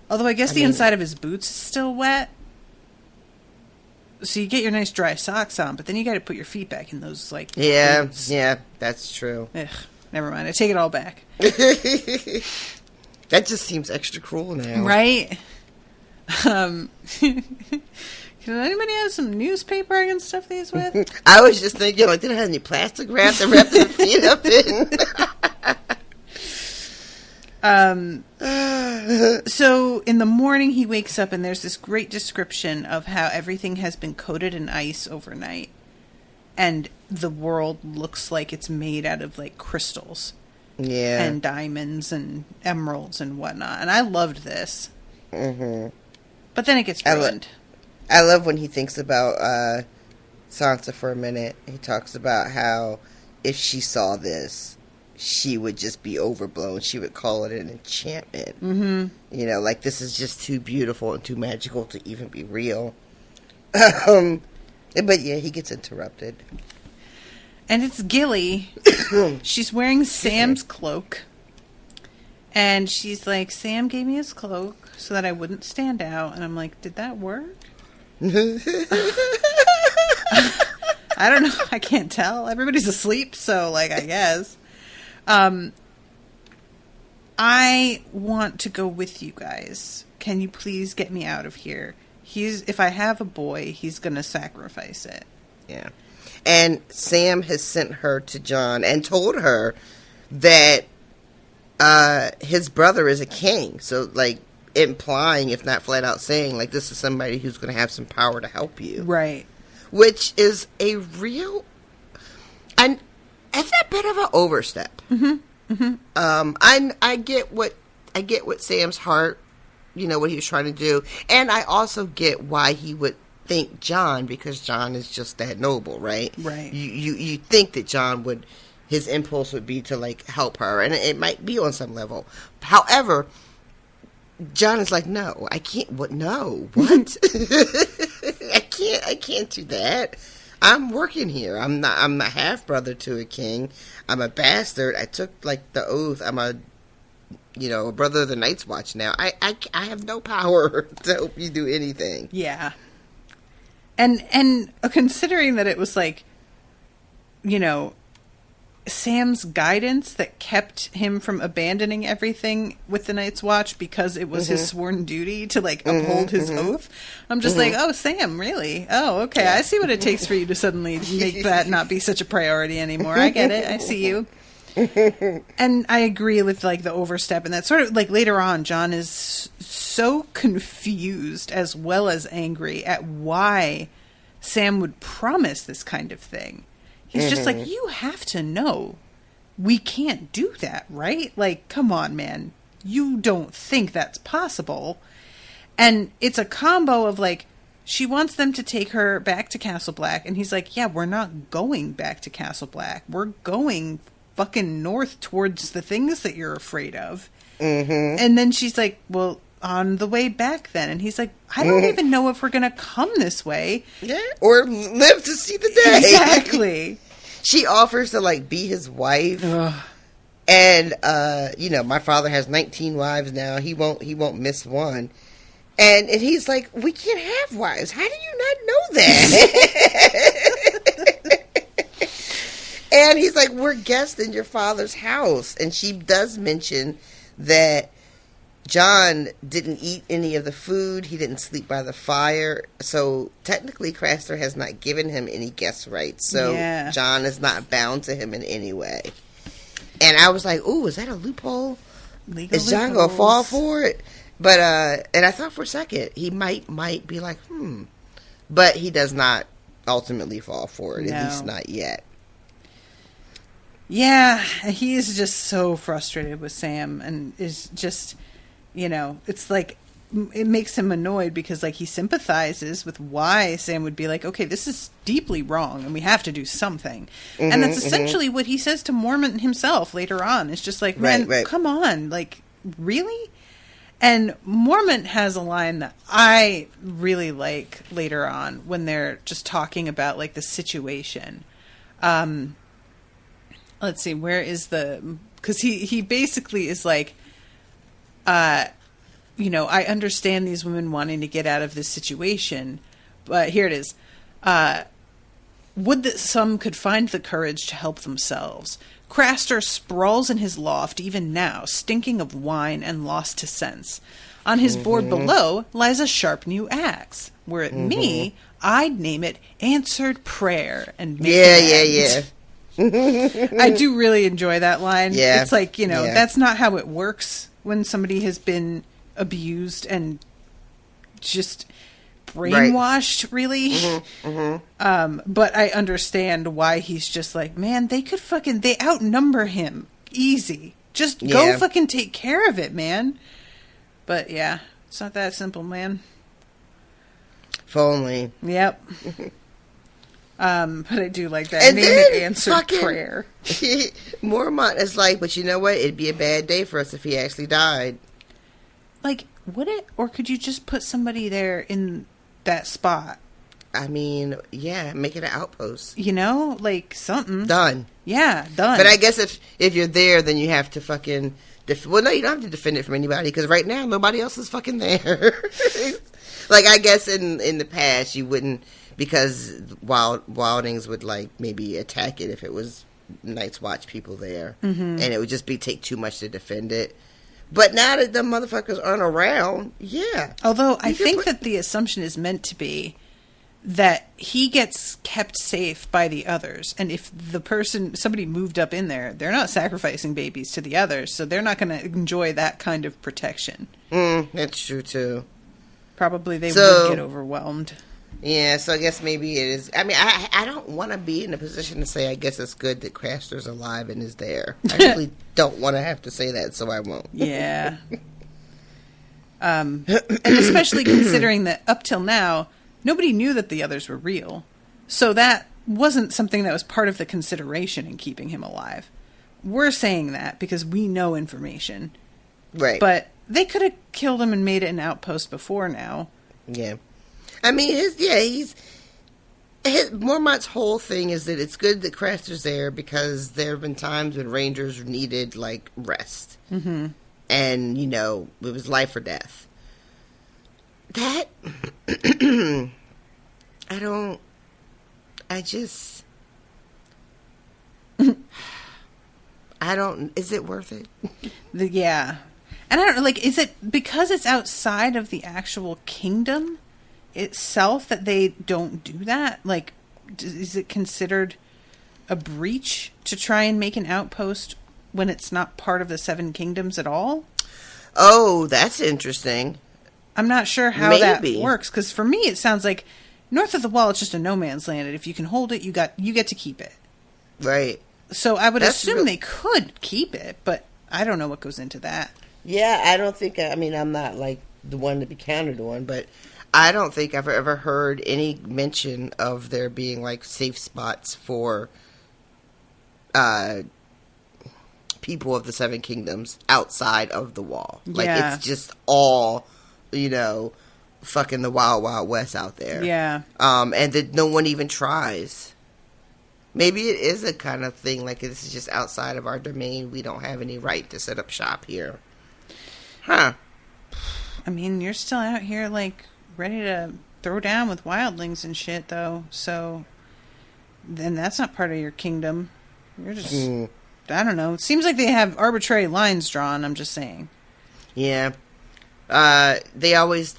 Although I guess the inside of his boots is still wet. So you get your nice dry socks on, but then you got to put your feet back in those, like, boots. Yeah, that's true. Ugh, never mind. I take it all back. That just seems extra cruel now. Right? Can anybody have some newspaper I can stuff these with? I was just thinking, like, didn't have any plastic wrap to wrap their feet up in. So in the morning he wakes up and there's this great description of how everything has been coated in ice overnight and the world looks like it's made out of like crystals and diamonds and emeralds and whatnot, and I loved this. But then it gets ruined. I love when he thinks about Sansa for a minute. He talks about how if she saw this, she would just be overblown. She would call it an enchantment. You know, like, this is just too beautiful and too magical to even be real. But yeah, he gets interrupted. And it's Gilly. She's wearing Sam's cloak. And she's like, Sam gave me his cloak so that I wouldn't stand out. And I'm like, did that work? I don't know. I can't tell. Everybody's asleep, so, like, I guess. I want to go with you guys. Can you please get me out of here? If I have a boy, he's going to sacrifice it. Yeah. And Sam has sent her to Jon and told her that his brother is a king. So, like, implying, if not flat out saying, like, this is somebody who's going to have some power to help you. Right. Which is a real... And it's a bit of an overstep. I get what Sam's heart, you know, what he was trying to do, and I also get why he would think Jon, because Jon is just that noble, right? Right. You think that Jon would, his impulse would be to, like, help her, and it might be on some level. However, Jon is like, no, I can't. What? No, what? I can't do that. I'm working here. I'm a half brother to a king. I'm a bastard. I took, like, the oath. I'm a brother of the Night's Watch now. I have no power to help you do anything. Yeah. And considering that it was like, you know, Sam's guidance that kept him from abandoning everything with the Night's Watch because it was his sworn duty to, like, uphold his oath. I'm just like, oh, Sam, really? Oh, okay. I see what it takes for you to suddenly make that not be such a priority anymore. I get it. I see you. And I agree with, like, the overstep and that sort of, like, later on, Jon is so confused as well as angry at why Sam would promise this kind of thing. He's just like, you have to know we can't do that, right? Like, come on, man. You don't think that's possible. And it's a combo of, like, she wants them to take her back to Castle Black. And he's like, yeah, we're not going back to Castle Black. We're going fucking north towards the things that you're afraid of. And then she's like, well, on the way back then. And he's like, I don't even know if we're going to come this way. Yeah, or live to see the day. Exactly. She offers to, like, be his wife. Ugh. And, you know, my father has 19 wives now. He won't miss one. And he's like, we can't have wives. How do you not know that? And he's like, we're guests in your father's house. And she does mention that Jon didn't eat any of the food. He didn't sleep by the fire. So technically Craster has not given him any guest rights. So Jon is not bound to him in any way. And I was like, ooh, is that a loophole? Is Jon going to fall for it? But, and I thought for a second, he might be like, But he does not ultimately fall for it, at least not yet. Yeah, he is just so frustrated with Sam, and is just, it's like, it makes him annoyed because, like, he sympathizes with why Sam would be like, okay, this is deeply wrong and we have to do something. And that's essentially what he says to Mormont himself later on. It's just like, man, come on, like, really? And Mormont has a line that I really like later on when they're just talking about, like, the situation. Let's see, where is because he basically is like, I understand these women wanting to get out of this situation, but here it is. Would that some could find the courage to help themselves. Craster sprawls in his loft even now, stinking of wine and lost to sense. On his board below lies a sharp new axe. Were it me, I'd name it Answered Prayer and make it end. I do really enjoy that line. Yeah. It's like, that's not how it works when somebody has been abused and just brainwashed, really. But I understand why he's just like, man, they outnumber him easy. Just go fucking take care of it, man. But yeah, it's not that simple, man. If only. Yep. But I do like that. And name it Answered Prayer. Mormont is like, but you know what? It'd be a bad day for us if he actually died. Like, would it? Or could you just put somebody there in that spot? I mean, yeah, make it an outpost. Like something. Done. Yeah, done. But I guess if you're there, then you have to fucking... well, no, you don't have to defend it from anybody, because right now, nobody else is fucking there. Like, I guess in the past, you wouldn't... Because wildlings would, like, maybe attack it if it was Night's Watch people there. And it would just take too much to defend it. But now that the motherfuckers aren't around, yeah. Although, I think that the assumption is meant to be that he gets kept safe by the others. And if somebody moved up in there, they're not sacrificing babies to the others. So they're not going to enjoy that kind of protection. That's true, too. Probably they would get overwhelmed. Yeah, so I guess maybe it is. I mean, I don't want to be in a position to say I guess it's good that Craster's alive and is there. I really don't want to have to say that, so I won't. Yeah. And especially considering that up till now, nobody knew that the others were real. So that wasn't something that was part of the consideration in keeping him alive. We're saying that because we know information. Right. But they could have killed him and made it an outpost before now. Yeah. I mean, Mormont's whole thing is that it's good that Craster's there because there have been times when Rangers needed, like, rest. And, it was life or death. That, is it worth it? Yeah. And I don't know, like, is it because it's outside of the actual kingdom itself that they don't do that? Like, is it considered a breach to try and make an outpost when it's not part of the Seven Kingdoms at all? Oh, that's interesting. I'm not sure how that works, because for me it sounds like north of the wall it's just a no man's land, and if you can hold it, you get to keep it. Right. So I would assume they could keep it, but I don't know what goes into that. Yeah, I don't think... I mean, I'm not, like, the one to be counted on, but I don't think I've ever heard any mention of there being, like, safe spots for people of the Seven Kingdoms outside of the wall. Like, it's just all, fucking the Wild Wild West out there. Yeah. And that no one even tries. Maybe it is a kind of thing, like, this is just outside of our domain. We don't have any right to set up shop here. Huh. I mean, you're still out here, like, ready to throw down with wildlings and shit, though. So, then that's not part of your kingdom. You're just... I don't know. It seems like they have arbitrary lines drawn, I'm just saying. Yeah. They always...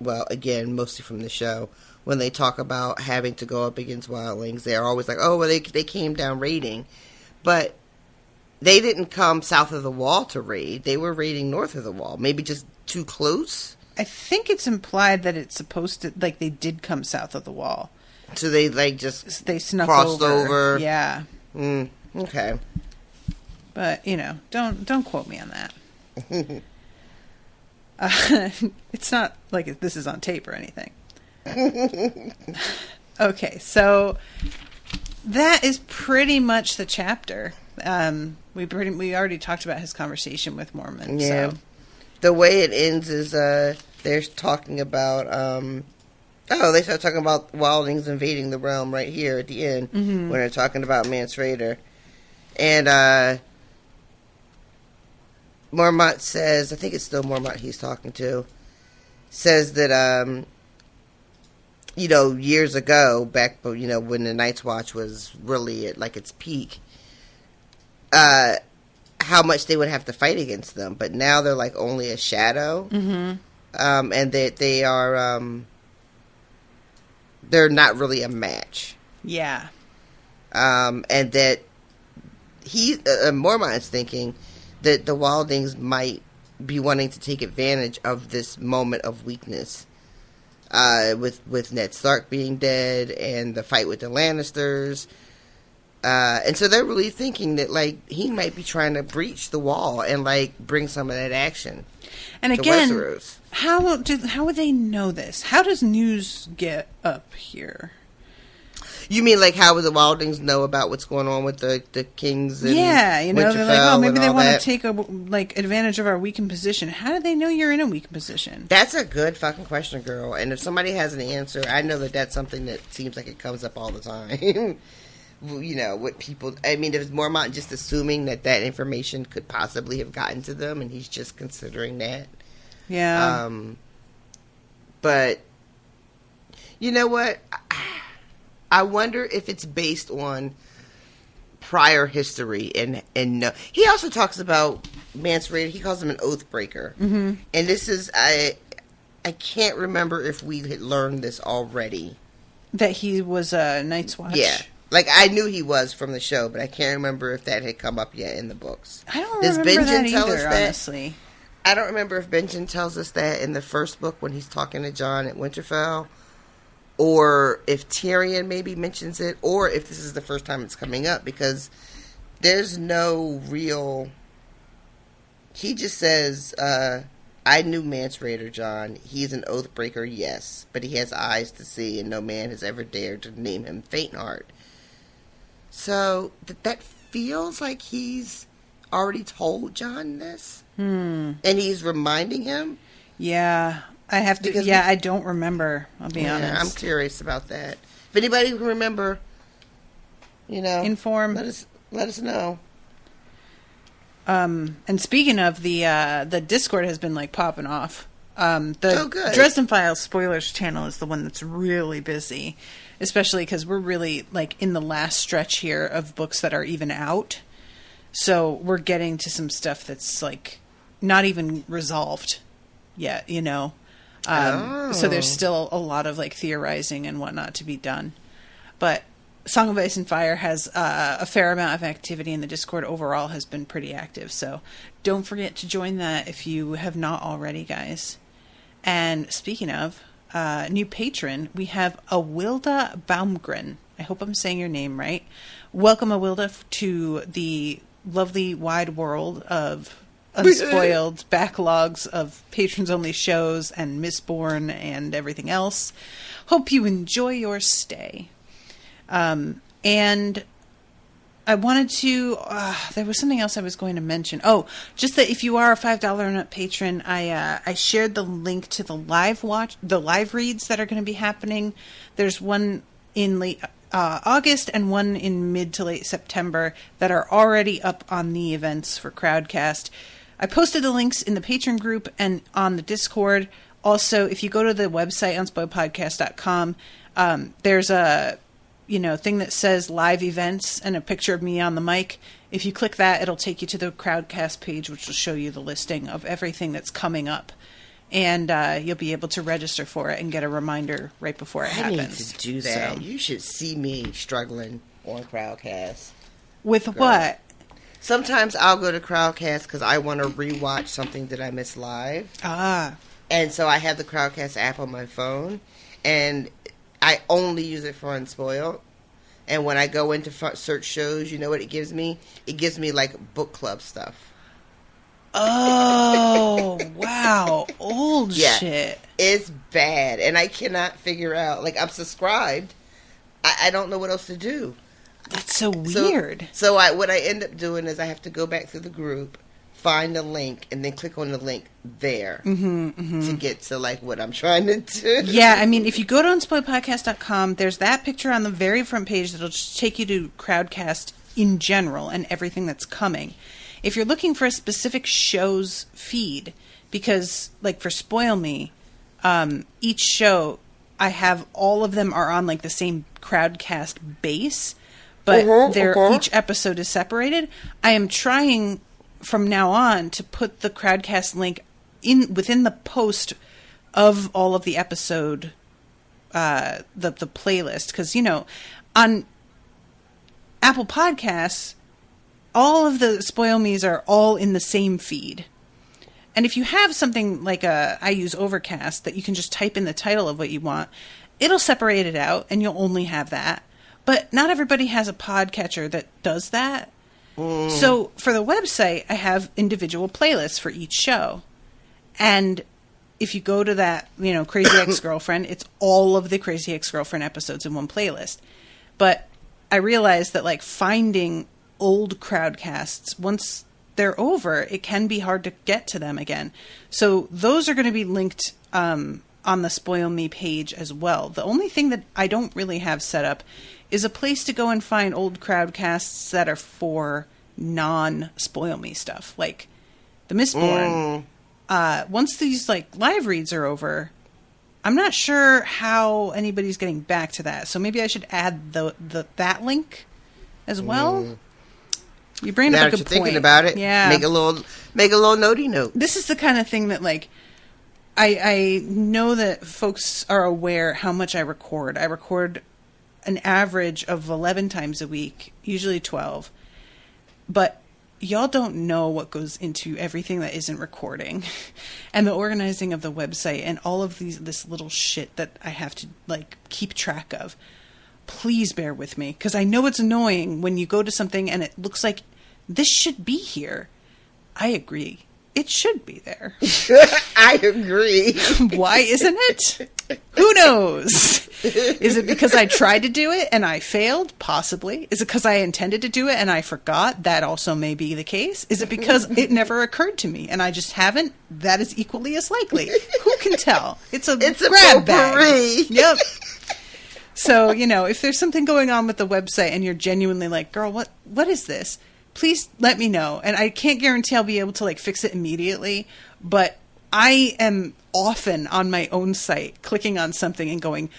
again, mostly from the show... When they talk about having to go up against wildlings, they're always like, oh, well, they came down raiding. But they didn't come south of the wall to raid. They were raiding north of the wall. Maybe just too close? I think it's implied that it's supposed to, like, they did come south of the wall. So they, like, just they snuck crossed over. Yeah. Okay. But, don't quote me on that. It's not like this is on tape or anything. Okay, so that is pretty much the chapter. We already talked about his conversation with Mormon. Yeah. So. The way it ends is they're talking about they start talking about wildlings invading the realm right here at the end when they're talking about Mance Rayder. And Mormont says, I think it's still Mormont he's talking to, says that years ago, back when the Night's Watch was really at like its peak, how much they would have to fight against them, but now they're like only a shadow, and that they are they're not really a match. Yeah. And that Mormont's thinking that the wildlings might be wanting to take advantage of this moment of weakness, with Ned Stark being dead and the fight with the Lannisters. And so they're really thinking that, like, he might be trying to breach the wall and, like, bring some of that action. And to again, Westeros. how would they know this? How does news get up here? You mean, like, how would the wildlings know about what's going on with the kings and they're like, maybe they want to take advantage of our weakened position. How do they know you're in a weakened position? That's a good fucking question, girl. And if somebody has an answer, I know that that's something that seems like it comes up all the time. What people... I mean, is Mormont just assuming that information could possibly have gotten to them, and he's just considering that? Yeah. But, you know what? I wonder if it's based on prior history and no. He also talks about Mance Rayder. He calls him an oath breaker. Mm-hmm. And this is... I can't remember if we had learned this already. That he was a Night's Watch? Yeah. Like, I knew he was from the show, but I can't remember if that had come up yet in the books. I don't remember that either, honestly. I don't remember if Benjen tells us that in the first book when he's talking to Jon at Winterfell, or if Tyrion maybe mentions it, or if this is the first time it's coming up, because there's no real... He just says, I knew Mance Rayder, Jon. He's an oath breaker, yes, but he has eyes to see, and no man has ever dared to name him Faintheart. So, that feels like he's already told Jon this. And he's reminding him. Yeah. I don't remember. I'll be honest. I'm curious about that. If anybody can remember, inform. Let us know. And speaking of the Discord has been like popping off. Good. Dresden Files Spoilers channel is the one that's really busy, especially because we're really like in the last stretch here of books that are even out. So we're getting to some stuff that's like not even resolved yet, So there's still a lot of like theorizing and whatnot to be done. But Song of Ice and Fire has a fair amount of activity, and the Discord overall has been pretty active. So don't forget to join that if you have not already, guys. And speaking of new patron, we have Awilda Baumgren. I hope I'm saying your name right. Welcome, Awilda, to the lovely wide world of unspoiled backlogs of patrons-only shows and Mistborn and everything else. Hope you enjoy your stay. And I wanted to, there was something else I was going to mention. Oh, just that if you are a $5 and up patron, I shared the link to the live reads that are going to be happening. There's one in late August and one in mid to late September that are already up on the events for Crowdcast. I posted the links in the patron group and on the Discord. Also, if you go to the website, unspoiledpodcast.com, there's a thing that says live events and a picture of me on the mic. If you click that, it'll take you to the Crowdcast page, which will show you the listing of everything that's coming up. And you'll be able to register for it and get a reminder right before it happens. I need to do that. So, you should see me struggling on Crowdcast. With what? Sometimes I'll go to Crowdcast because I want to rewatch something that I missed live. And so I have the Crowdcast app on my phone, and I only use it for Unspoiled. And when I go into search shows, you know what it gives me? It gives me like book club stuff. Oh, wow. Old shit. It's bad. And I cannot figure out. Like, I'm subscribed. I don't know what else to do. That's so weird. So what I end up doing is I have to go back through the group, find the link, and then click on the link there to get to, like, what I'm trying to do. Yeah, I mean, if you go to unspoiledpodcast.com, there's that picture on the very front page that'll just take you to Crowdcast in general and everything that's coming. If you're looking for a specific show's feed, because, like, for Spoil Me, each show, I have all of them are on, like, the same Crowdcast base, but each episode is separated. I am trying from now on to put the Crowdcast link within the post of all of the episode, the playlist, because, you know, on Apple Podcasts, all of the Spoil Me's are all in the same feed. And if you have something like I use Overcast that you can just type in the title of what you want, it'll separate it out and you'll only have that. But not everybody has a podcatcher that does that. So for the website, I have individual playlists for each show. And if you go to that, you know, Crazy Ex-Girlfriend, it's all of the Crazy Ex-Girlfriend episodes in one playlist. But I realized that, like, finding old Crowdcasts, once they're over, it can be hard to get to them again. So those are going to be linked on the Spoil Me page as well. The only thing that I don't really have set up is a place to go and find old Crowdcasts that are for non-Spoil Me stuff, like the Mistborn. Once these, like, live reads are over, I'm not sure how anybody's getting back to that. So maybe I should add that link as well. You bring up a good point. Thinking about it, yeah. Make a little notey note. This is the kind of thing that, like, I know that folks are aware how much I record. I record an average of 11 times a week, usually 12. But y'all don't know what goes into everything that isn't recording, and the organizing of the website, and all of this little shit that I have to, like, keep track of. Please bear with me, because I know it's annoying when you go to something and it looks like this should be here. I agree. It should be there. I agree. Why isn't it? Who knows? Is it because I tried to do it and I failed? Possibly. Is it because I intended to do it and I forgot? That also may be the case. Is it because it never occurred to me and I just haven't? That is equally as likely. Who can tell? It's a grab bag. Yep. So, you know, if there's something going on with the website and you're genuinely like, girl, what is this? Please let me know. And I can't guarantee I'll be able to, like, fix it immediately, but I am often on my own site clicking on something and going,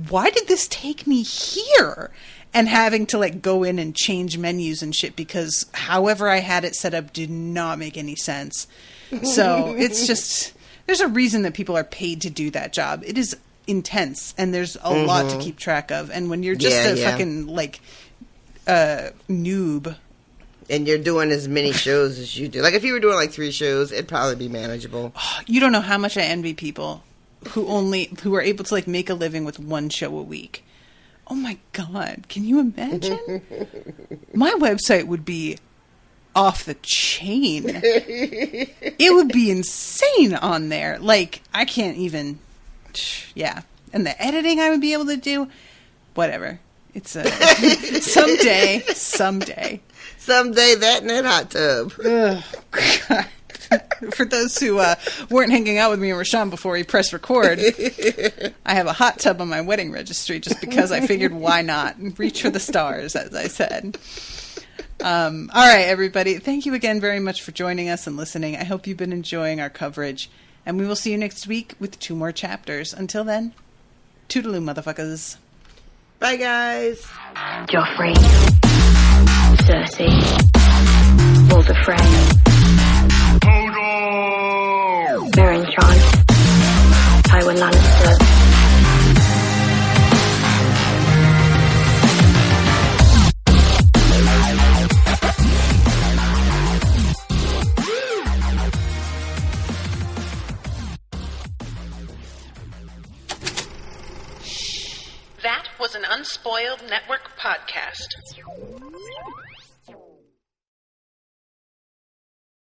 why did this take me here? And having to, like, go in and change menus and shit because however I had it set up did not make any sense. So it's just, there's a reason that people are paid to do that job. It is intense and there's a lot to keep track of. And when you're just fucking, like, noob, and you're doing as many shows as you do. Like, if you were doing, like, 3 shows, it'd probably be manageable. You don't know how much I envy people who are able to, like, make a living with 1 show a week. Oh, my God. Can you imagine? My website would be off the chain. It would be insane on there. Like, I can't even... Yeah. And the editing I would be able to do... Whatever. It's a... Someday. Someday that in that hot tub. Oh, God. For those who weren't hanging out with me and Rashawn before we pressed record, I have a hot tub on my wedding registry just because I figured why not? Reach for the stars, as I said. All right, everybody. Thank you again very much for joining us and listening. I hope you've been enjoying our coverage. And we will see you next week with 2 more chapters. Until then, toodaloo, motherfuckers. Bye, guys. Joffrey, Cersei, Walder Frey, Meryn Jon, Tywin Lannister. That was an an Unspoiled Network podcast.